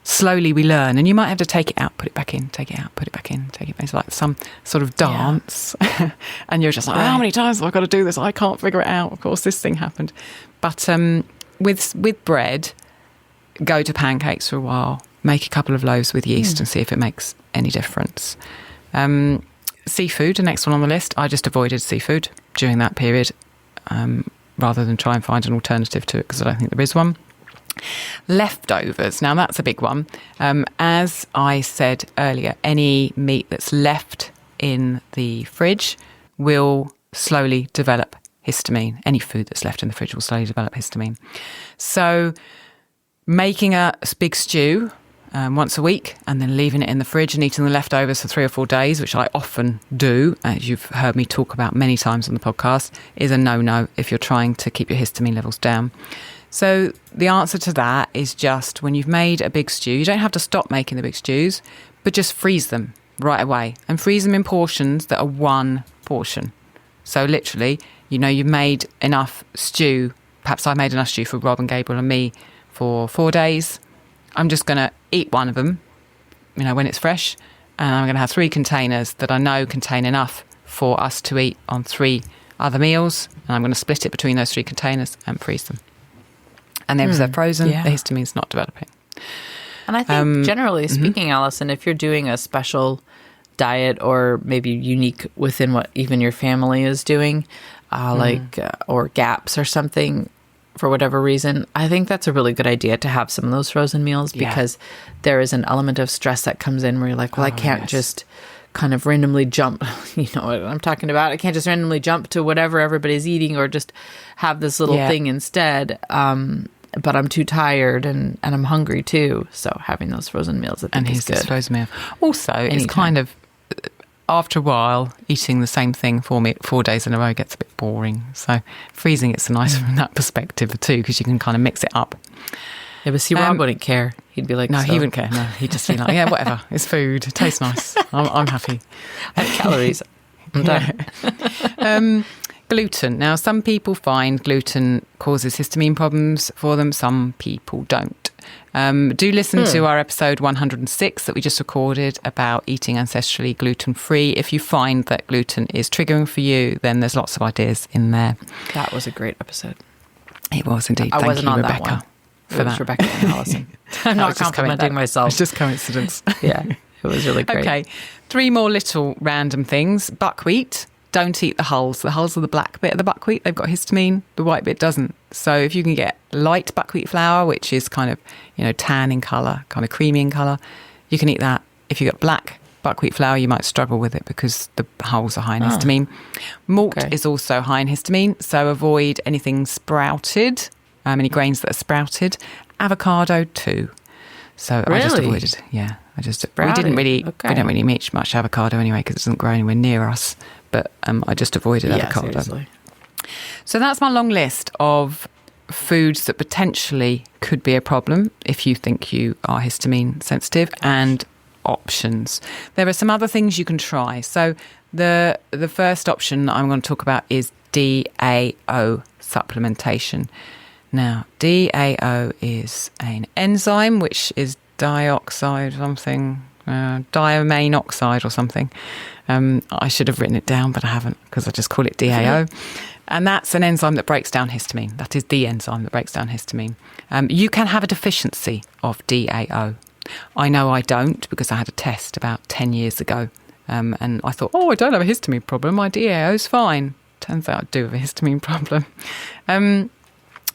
slowly we learn. And you might have to take it out, put it back in, take it out, put it back in, take it back. It's like some sort of dance. Yeah. And you're just like, how many times have I got to do this? I can't figure it out. Of course, this thing happened. But with bread, go to pancakes for a while. Make a couple of loaves with yeast and see if it makes any difference. Seafood, the next one on the list. I just avoided seafood during that period rather than try and find an alternative to it because I don't think there is one. Leftovers. Now, that's a big one. As I said earlier, any meat that's left in the fridge will slowly develop histamine. Any food that's left in the fridge will slowly develop histamine. So making a big stew once a week and then leaving it in the fridge and eating the leftovers for 3 or 4 days, which I often do, as you've heard me talk about many times on the podcast, is a no-no if you're trying to keep your histamine levels down. So the answer to that is just when you've made a big stew, you don't have to stop making the big stews, but just freeze them right away and freeze them in portions that are 1 portion. So literally, you've made enough stew. Perhaps I made enough stew for Rob and Gabriel and me for 4 days. I'm just going to eat one of them, when it's fresh. And I'm going to have 3 containers that I know contain enough for us to eat on 3 other meals. And I'm going to split it between those 3 containers and freeze them. And then if they're frozen, the histamine's not developing. And I think generally speaking, Alison, if you're doing a special diet or maybe unique within what even your family is doing, or gaps or something for whatever reason, I think that's a really good idea to have some of those frozen meals because there is an element of stress that comes in where you're like, well, I can't just kind of randomly jump, you know what I'm talking about? I can't just randomly jump to whatever everybody's eating or just have this little thing instead. But I'm too tired and I'm hungry too. So having those frozen meals, I think is good. Frozen meal. Also, it's kind of, after a while, eating the same thing 4 days in a row gets a bit boring. So freezing it's nice from that perspective too, because you can kind of mix it up. Yeah, but see, Rob wouldn't care. He'd be like, no, he wouldn't care. No, he'd just be like, yeah, whatever. It's food. It tastes nice. I'm happy. I have calories. I'm done. Gluten. Now, some people find gluten causes histamine problems for them. Some people don't. Do listen to our episode 106 that we just recorded about eating ancestrally gluten-free. If you find that gluten is triggering for you, then there's lots of ideas in there. That was a great episode. It was indeed. I wasn't on Rebecca, that one. For that. Rebecca and Alison. I'm not complimenting myself. It's just coincidence. Yeah, it was really great. Okay, 3 more little random things. Buckwheat. Don't eat the hulls. The hulls are the black bit of the buckwheat. They've got histamine. The white bit doesn't. So if you can get light buckwheat flour, which is kind of, tan in colour, kind of creamy in colour, you can eat that. If you've got black buckwheat flour, you might struggle with it because the hulls are high in histamine. Malt is also high in histamine, so avoid anything sprouted, any grains that are sprouted. Avocado too. So I just avoided. Yeah, we don't really eat much avocado anyway because it doesn't grow anywhere near us. But I just avoided avocado. Seriously. So that's my long list of foods that potentially could be a problem if you think you are histamine sensitive and options. There are some other things you can try. So the first option that I'm going to talk about is DAO supplementation. Now, DAO is an enzyme which is dioxide something, diamine oxide or something. I should have written it down, but I haven't because I just call it DAO. And that's an enzyme that breaks down histamine. That is the enzyme that breaks down histamine. You can have a deficiency of DAO. I know I don't because I had a test about 10 years ago. And I thought, I don't have a histamine problem. My DAO's fine. Turns out I do have a histamine problem.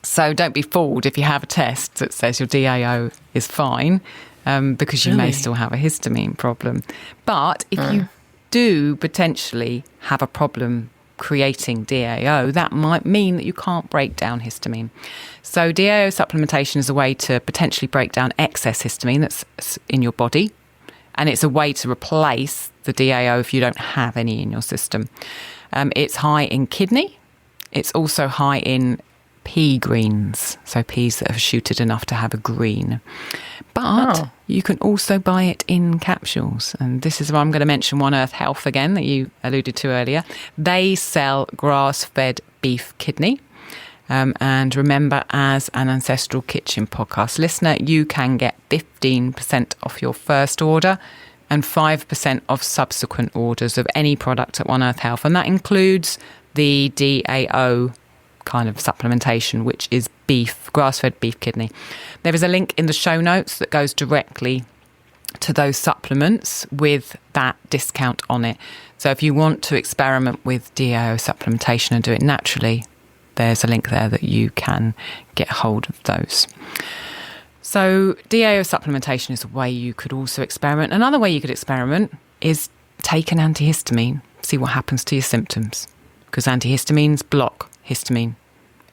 So don't be fooled if you have a test that says your DAO is fine, because you may still have a histamine problem. But if you do potentially have a problem creating DAO, that might mean that you can't break down histamine. So DAO supplementation is a way to potentially break down excess histamine that's in your body, and it's a way to replace the DAO if you don't have any in your system. It's high in kidney. It's also high in pea greens, so peas that have shooted enough to have a green. But you can also buy it in capsules. And this is where I'm going to mention One Earth Health again, that you alluded to earlier. They sell grass-fed beef kidney. And remember, as an Ancestral Kitchen podcast listener, you can get 15% off your first order and 5% off subsequent orders of any product at One Earth Health. And that includes the DAO kind of supplementation, which is beef, grass-fed beef kidney. There is a link in the show notes that goes directly to those supplements with that discount on it. So if you want to experiment with DAO supplementation and do it naturally, there's a link there that you can get hold of those. So DAO supplementation is a way you could also experiment. Another way you could experiment is take an antihistamine, see what happens to your symptoms, because antihistamines block histamine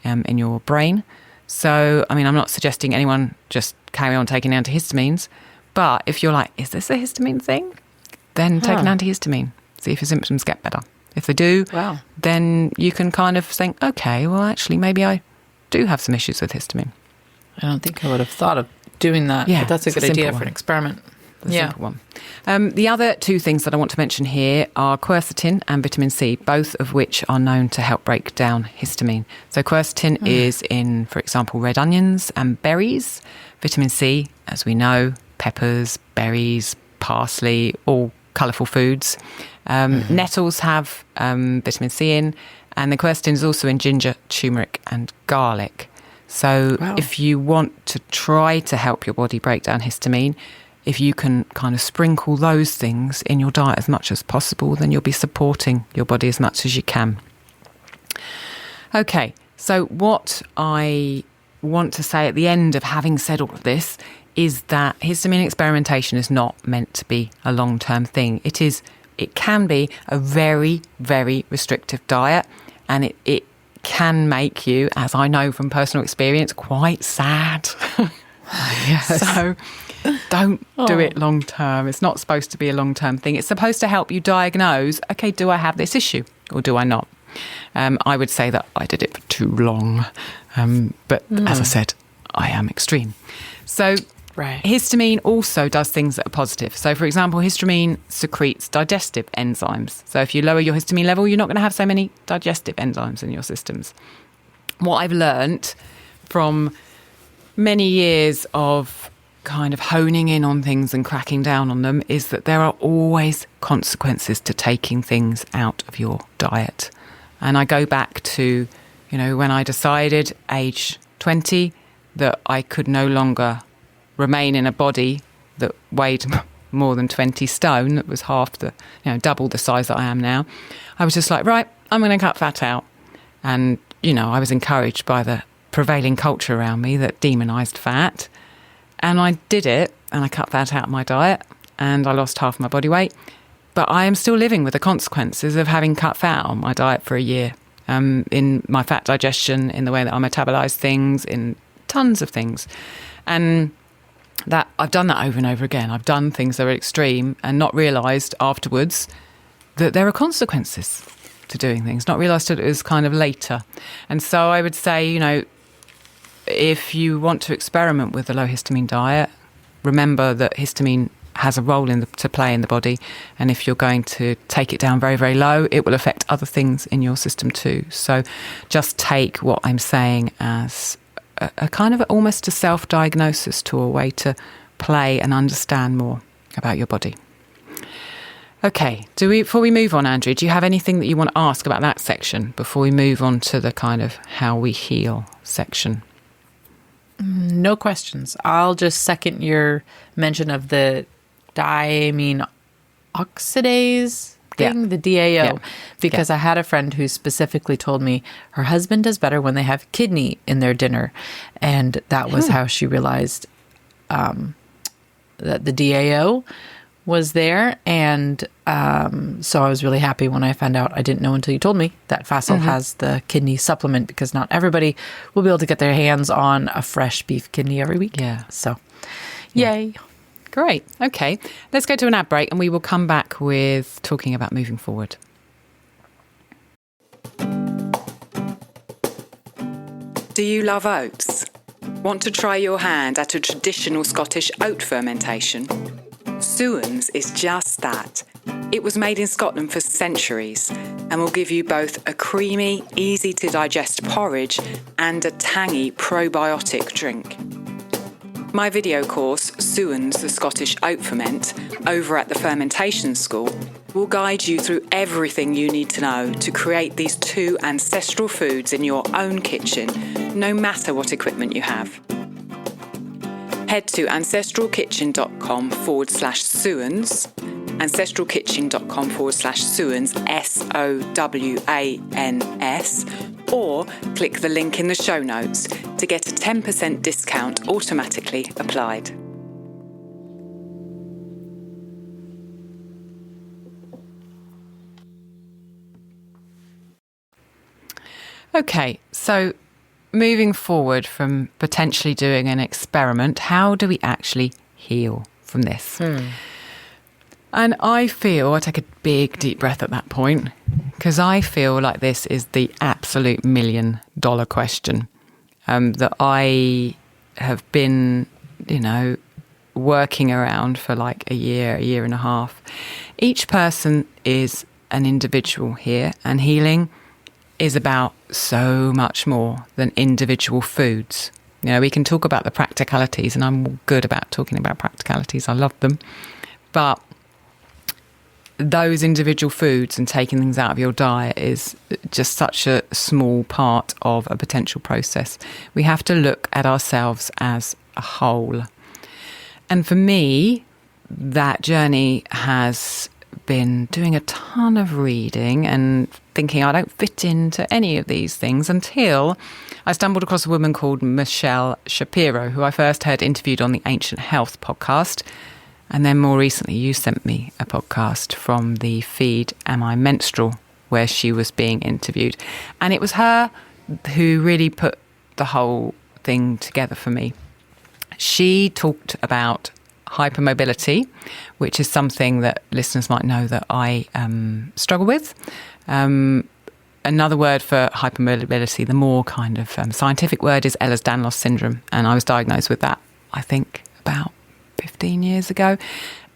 in your brain. So, I mean, I'm not suggesting anyone just carry on taking antihistamines, but if you're like, is this a histamine thing? Then take an antihistamine, see if your symptoms get better. If they do, then you can kind of think, okay, well, actually, maybe I do have some issues with histamine. I don't think I would have thought of doing that, but that's a good idea for an experiment. Simple one. The other two things that I want to mention here are quercetin and vitamin C, both of which are known to help break down histamine. So quercetin is in, for example, red onions and berries. Vitamin C, as we know, peppers, berries, parsley, all colourful foods. Nettles have vitamin C in, and the quercetin is also in ginger, turmeric and garlic. So if you want to try to help your body break down histamine, if you can kind of sprinkle those things in your diet as much as possible, then you'll be supporting your body as much as you can. Okay, so what I want to say at the end of having said all of this is that histamine experimentation is not meant to be a long-term thing. It can be a very, very restrictive diet, and it can make you, as I know from personal experience, quite sad. Yes. So don't do it long term. It's not supposed to be a long term thing. It's supposed to help you diagnose, okay, do I have this issue or do I not? I would say that I did it for too long. But as I said, I am extreme. So histamine also does things that are positive. So, for example, histamine secretes digestive enzymes. So if you lower your histamine level, you're not going to have so many digestive enzymes in your systems. What I've learnt from many years of kind of honing in on things and cracking down on them is that there are always consequences to taking things out of your diet. And I go back to, when I decided, age 20, that I could no longer remain in a body that weighed more than 20 stone, that was double the size that I am now. I was just like, right, I'm going to cut fat out. And, I was encouraged by the prevailing culture around me that demonised fat. And I did it, and I cut fat out of my diet, and I lost half my body weight. But I am still living with the consequences of having cut fat on my diet for a year, in my fat digestion, in the way that I metabolize things, in tons of things. And that I've done that over and over again. I've done things that are extreme and not realised afterwards that there are consequences to doing things, not realised that it was kind of later. And so I would say, if you want to experiment with a low histamine diet, remember that histamine has a role to play in the body. And if you're going to take it down very, very low, it will affect other things in your system too. So just take what I'm saying as a kind of almost a self-diagnosis to a way to play and understand more about your body. Okay, before we move on, Andrea, do you have anything that you want to ask about that section before we move on to the kind of how we heal section? No questions. I'll just second your mention of the diamine oxidase thing, the DAO, because I had a friend who specifically told me her husband does better when they have kidney in their dinner. And that was how she realized that the DAO was there. And so I was really happy when I found out, I didn't know until you told me, that Facile has the kidney supplement, because not everybody will be able to get their hands on a fresh beef kidney every week. Yeah. So, yay. Great. Okay. Let's go to an ad break and we will come back with talking about moving forward. Do you love oats? Want to try your hand at a traditional Scottish oat fermentation? Suans is just that. It was made in Scotland for centuries and will give you both a creamy, easy to digest porridge and a tangy probiotic drink. My video course, Suans, the Scottish Oat Ferment, over at the Fermentation School, will guide you through everything you need to know to create these two ancestral foods in your own kitchen, no matter what equipment you have. Head to ancestralkitchen.com/Suans, ancestralkitchen.com/Suans, SOWANS, or click the link in the show notes to get a 10% discount automatically applied. Okay, so moving forward from potentially doing an experiment, how do we actually heal from this? And I take a big deep breath at that point, because I feel like this is the absolute $1 million question that I have been, working around for like a year and a half. Each person is an individual here, and healing is about so much more than individual foods. We can talk about the practicalities, and I'm good about talking about practicalities. I love them. But those individual foods and taking things out of your diet is just such a small part of a potential process. We have to look at ourselves as a whole. And for me, that journey has been doing a ton of reading and thinking I don't fit into any of these things until I stumbled across a woman called Michelle Shapiro, who I first heard interviewed on the Ancient Health podcast. And then more recently, you sent me a podcast from the feed Am I Menstrual, where she was being interviewed. And it was her who really put the whole thing together for me. She talked about hypermobility, which is something that listeners might know that I struggle with. Another word for hypermobility, the more kind of scientific word, is Ehlers-Danlos syndrome. And I was diagnosed with that, I think, about 15 years ago.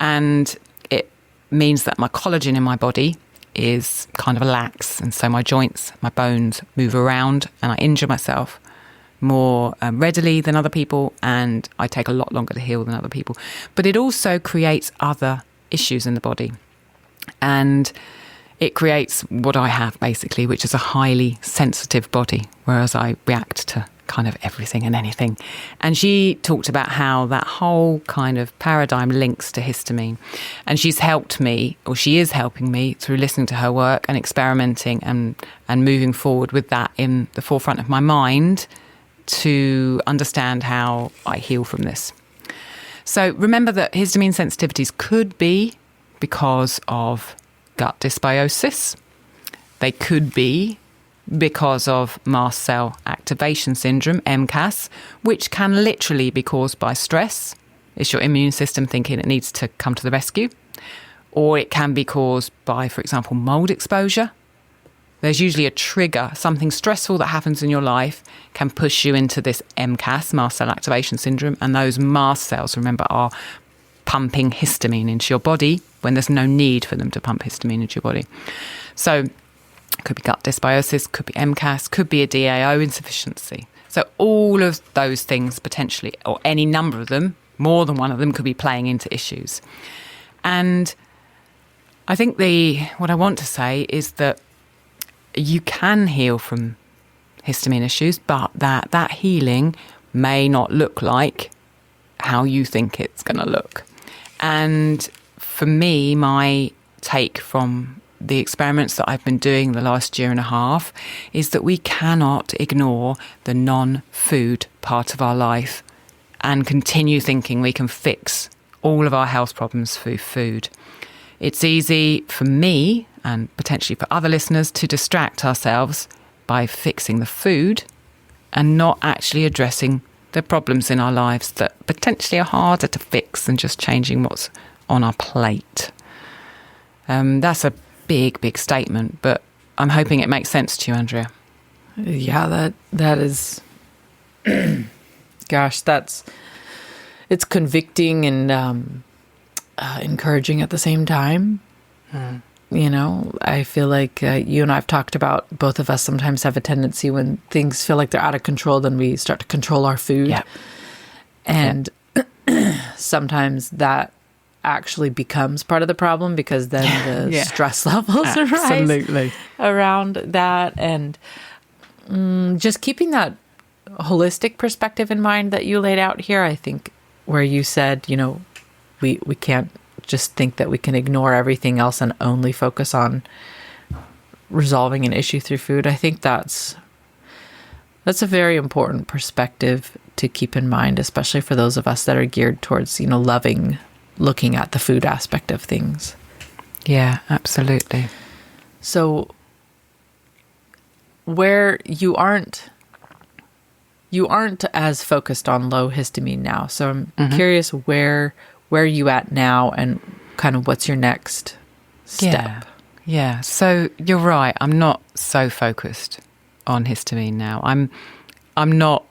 And it means that my collagen in my body is kind of lax. And so my joints, my bones move around and I injure myself more readily than other people, and I take a lot longer to heal than other people. But it also creates other issues in the body. And it creates what I have, basically, which is a highly sensitive body, whereas I react to kind of everything and anything. And she talked about how that whole kind of paradigm links to histamine. And she's helped me, or she is helping me, through listening to her work and experimenting and moving forward with that in the forefront of my mind to understand how I heal from this. So remember that histamine sensitivities could be because of gut dysbiosis. They could be because of mast cell activation syndrome, MCAS, which can literally be caused by stress. It's your immune system thinking it needs to come to the rescue. Or it can be caused by, for example, mold exposure. There's usually a trigger, something stressful that happens in your life can push you into this MCAS, mast cell activation syndrome. And those mast cells, remember, are pumping histamine into your body when there's no need for them to pump histamine into your body. So it could be gut dysbiosis, could be MCAS, could be a DAO insufficiency. So all of those things potentially, or any number of them, more than one of them, could be playing into issues. And I think what I want to say is that you can heal from histamine issues, but that healing may not look like how you think it's going to look. And for me, my take from the experiments that I've been doing the last year and a half is that we cannot ignore the non-food part of our life and continue thinking we can fix all of our health problems through food. It's easy for me and potentially for other listeners to distract ourselves by fixing the food and not actually addressing the problems in our lives that potentially are harder to fix than just changing what's on our plate. That's a big, big statement, but I'm hoping it makes sense to you, Andrea. Yeah, that is, gosh, it's convicting and encouraging at the same time. You know, I feel like you and I have talked about, both of us sometimes have a tendency when things feel like they're out of control, then we start to control our food. Yeah. And sometimes that actually becomes part of the problem, because then the stress levels rise around that. And just keeping that holistic perspective in mind that you laid out here, I think, where you said, you know, we can't just think that we can ignore everything else and only focus on resolving an issue through food. I think that's a very important perspective to keep in mind, especially for those of us that are geared towards, you know, looking at the food aspect of things. Yeah, absolutely. So where you aren't as focused on low histamine now. So I'm curious where are you at now, and kind of what's your next step? Yeah. So you're right. I'm not so focused on histamine now. I'm not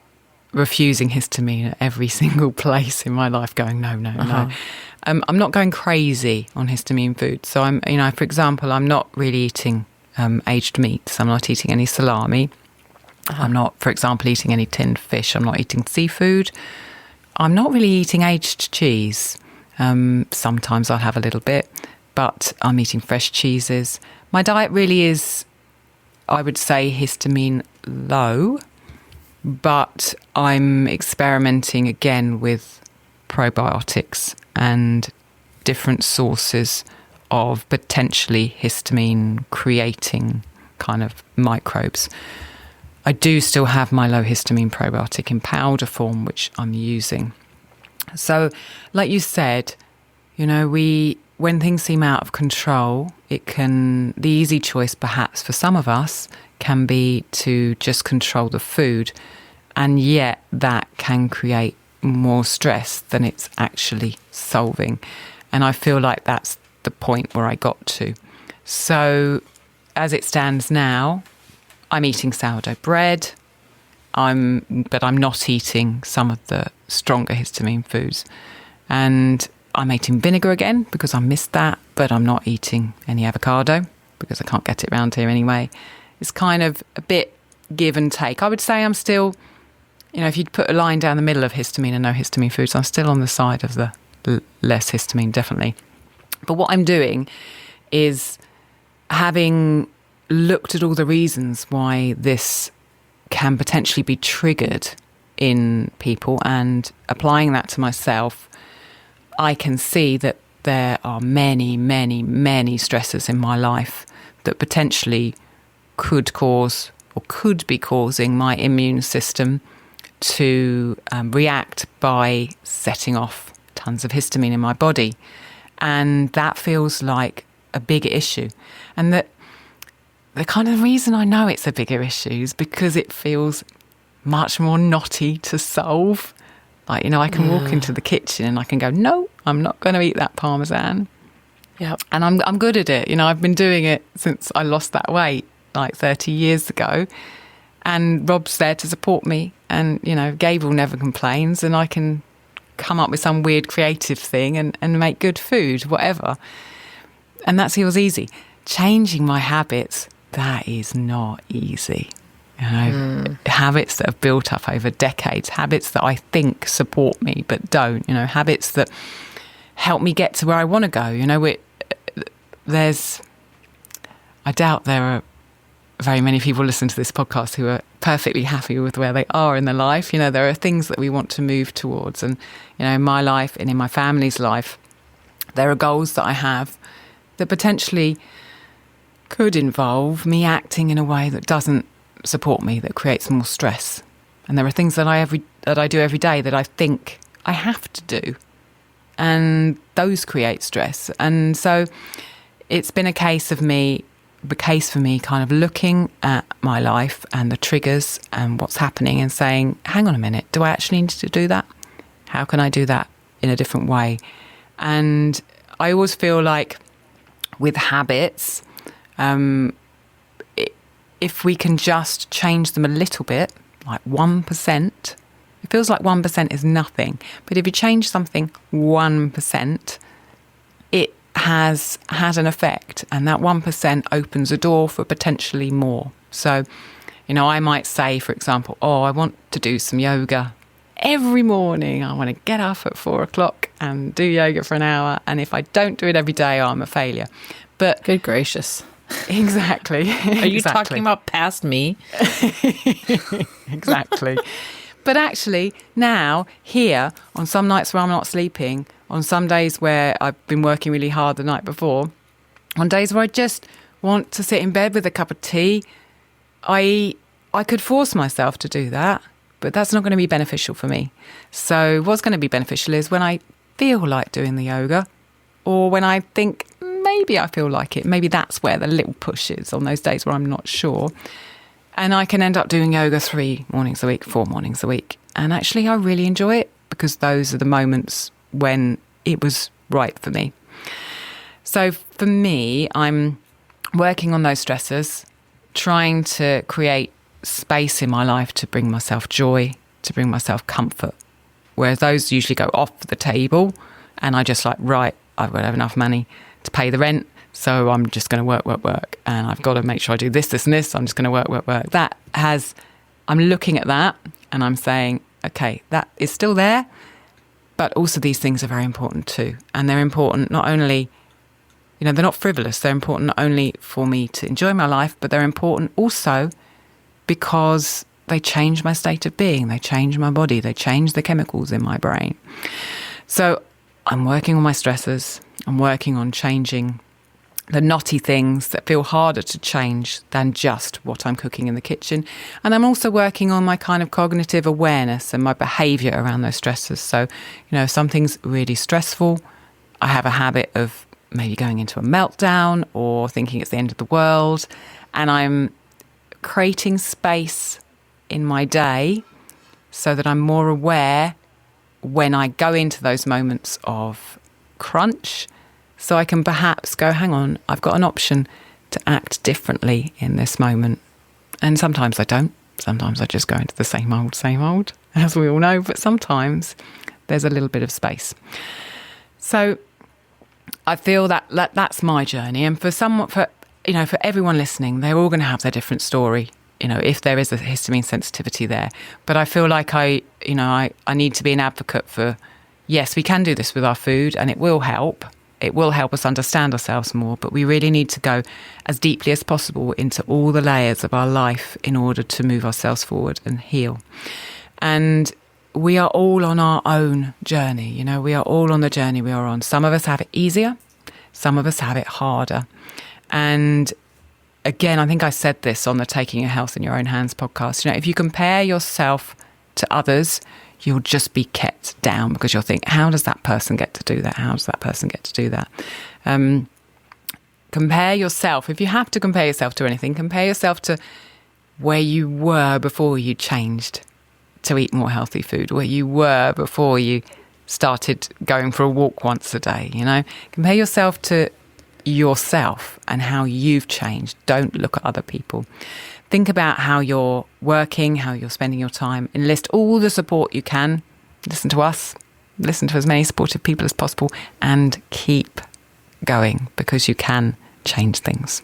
refusing histamine at every single place in my life, going no. I'm not going crazy on histamine food. So for example, I'm not really eating aged meats. I'm not eating any salami. I'm not, for example, eating any tinned fish. I'm not eating seafood. I'm not really eating aged cheese. Sometimes I'll have a little bit, but I'm eating fresh cheeses. My diet really is, I would say, histamine low, but I'm experimenting again with probiotics and different sources of potentially histamine creating kind of microbes. I do still have my low histamine probiotic in powder form, which I'm using. So, like you said, you know, when things seem out of control, the easy choice perhaps for some of us can be to just control the food, and yet that can create more stress than it's actually solving. And I feel like that's the point where I got to. So, as it stands now, I'm eating sourdough bread, but I'm not eating some of the stronger histamine foods. And I'm eating vinegar again because I missed that, but I'm not eating any avocado because I can't get it around here anyway. It's kind of a bit give and take. I would say I'm still, you know, if you'd put a line down the middle of histamine and no histamine foods, I'm still on the side of the less histamine, definitely. But what I'm doing is, having looked at all the reasons why this can potentially be triggered in people and applying that to myself, I can see that there are many, many, many stressors in my life that potentially could cause or could be causing my immune system to react by setting off tons of histamine in my body. And that feels like a bigger issue. And that the kind of reason I know it's a bigger issue is because it feels much more knotty to solve. Like, you know, I can walk into the kitchen and I can go, no, I'm not going to eat that Parmesan. Yeah. And I'm good at it. You know, I've been doing it since I lost that weight like 30 years ago. And Rob's there to support me. And, you know, Gabriel never complains, and I can come up with some weird creative thing and make good food, whatever. And that feels easy. Changing my habits, that is not easy. You know, habits that have built up over decades, habits that I think support me but don't, you know, habits that help me get to where I want to go. You know, I doubt there are very many people listen to this podcast who are perfectly happy with where they are in their life. You know, there are things that we want to move towards. And, you know, in my life and in my family's life, there are goals that I have that potentially could involve me acting in a way that doesn't support me, that creates more stress. And there are things that I do every day that I think I have to do. and those create stress. And so it's been a case for me kind of looking at my life and the triggers and what's happening and saying, hang on a minute, do I actually need to do that? How can I do that in a different way? And I always feel like with habits, if we can just change them a little bit, like 1%, it feels like 1% is nothing. But if you change something 1%, it has an effect. And that 1% opens a door for potentially more. So, I might say, for example, I want to do some yoga every morning. I want to get up at 4:00 and do yoga for an hour. And if I don't do it every day, I'm a failure. But good gracious. Exactly. Are you talking about past me? Exactly. But actually, now, here, on some nights where I'm not sleeping, on some days where I've been working really hard the night before, on days where I just want to sit in bed with a cup of tea, I could force myself to do that, but that's not going to be beneficial for me. So what's going to be beneficial is when I feel like doing the yoga, or when I think maybe I feel like it, maybe that's where the little push is on those days where I'm not sure. And I can end up doing yoga 3 mornings a week, 4 mornings a week. And actually I really enjoy it because those are the moments when it was right for me. So for me, I'm working on those stressors, trying to create space in my life to bring myself joy, to bring myself comfort. Whereas those usually go off the table and I just like, right, I've got to have enough money to pay the rent. So I'm just going to work. And I've got to make sure I do this, and this. I'm just going to work. I'm looking at that and I'm saying, okay, that is still there. But also these things are very important too. And they're important not only, they're not frivolous. They're important not only for me to enjoy my life, but they're important also because they change my state of being. They change my body. They change the chemicals in my brain. So I'm working on my stressors. I'm working on changing the knotty things that feel harder to change than just what I'm cooking in the kitchen. And I'm also working on my kind of cognitive awareness and my behaviour around those stressors. So, if something's really stressful, I have a habit of maybe going into a meltdown or thinking it's the end of the world. And I'm creating space in my day so that I'm more aware when I go into those moments of crunch, so I can perhaps go, hang on, I've got an option to act differently in this moment. And sometimes I don't. Sometimes I just go into the same old, as we all know. But sometimes there's a little bit of space. So I feel that that's my journey. And for everyone listening, they're all going to have their different story, if there is a histamine sensitivity there. But I feel like I need to be an advocate for, yes, we can do this with our food and it will help. It will help us understand ourselves more, but we really need to go as deeply as possible into all the layers of our life in order to move ourselves forward and heal. And we are all on our own journey. We are all on the journey we are on. Some of us have it easier. Some of us have it harder. And again, I think I said this on the Taking Your Health in Your Own Hands podcast. If you compare yourself to others, you'll just be kept down because you'll think, how does that person get to do that? How does that person get to do that? Compare yourself. If you have to compare yourself to anything, compare yourself to where you were before you changed to eat more healthy food, where you were before you started going for a walk once a day. Compare yourself to yourself and how you've changed. Don't look at other people. Think about how you're working, how you're spending your time. Enlist all the support you can. Listen to us. Listen to as many supportive people as possible and keep going because you can change things.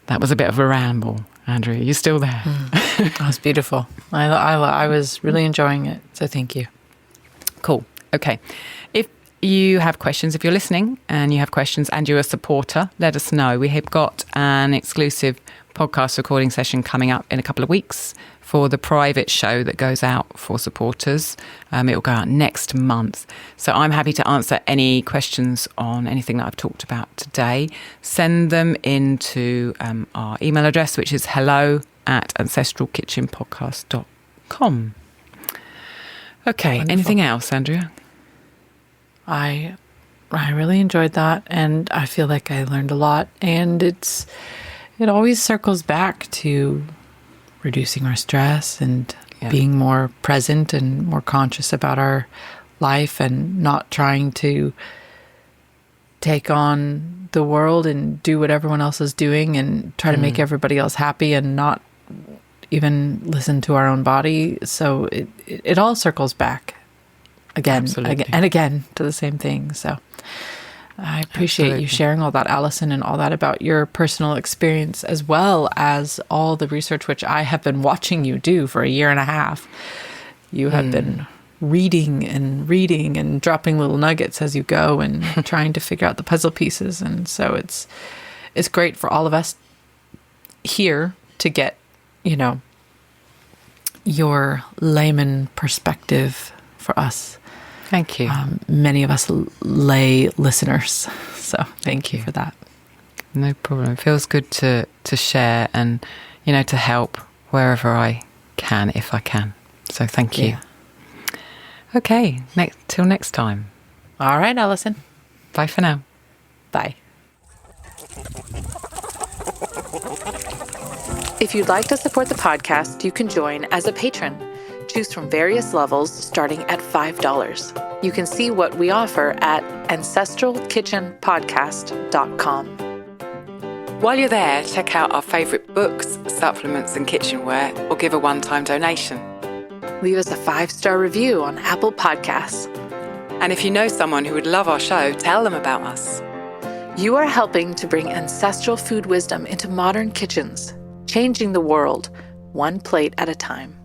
That was a bit of a ramble. Andrea, are you still there? That was beautiful. I was really enjoying it, so thank you. Cool. Okay. If you have questions, if you're listening and you have questions and you're a supporter, let us know. We have got an exclusive podcast recording session coming up in a couple of weeks for the private show that goes out for supporters. It will go out next month. So I'm happy to answer any questions on anything that I've talked about today. Send them into our email address, which is hello@ancestralkitchenpodcast.com. Okay, Wonderful. Anything else, Andrea? I really enjoyed that, and I feel like I learned a lot. And it always circles back to reducing our stress and being more present and more conscious about our life, and not trying to take on the world and do what everyone else is doing and try to make everybody else happy, and not even listen to our own body. So it all circles back again and again to the same thing. So I appreciate you sharing all that, Alison, and all that about your personal experience, as well as all the research which I have been watching you do for a year and a half. You have been reading and dropping little nuggets as you go, and trying to figure out the puzzle pieces. And so it's great for all of us here to get, your layman perspective for us. Thank you. Many of us lay listeners. So thank you for that. No problem. It feels good to share and, to help wherever I can, if I can. So thank you. Yeah. Okay. Till next time. All right, Alison. Bye for now. Bye. If you'd like to support the podcast, you can join as a patron. Choose from various levels starting at $5. You can see what we offer at ancestralkitchenpodcast.com. While you're there, check out our favourite books, supplements and kitchenware, or give a one-time donation. Leave us a 5-star review on Apple Podcasts. And if you know someone who would love our show, tell them about us. You are helping to bring ancestral food wisdom into modern kitchens, changing the world one plate at a time.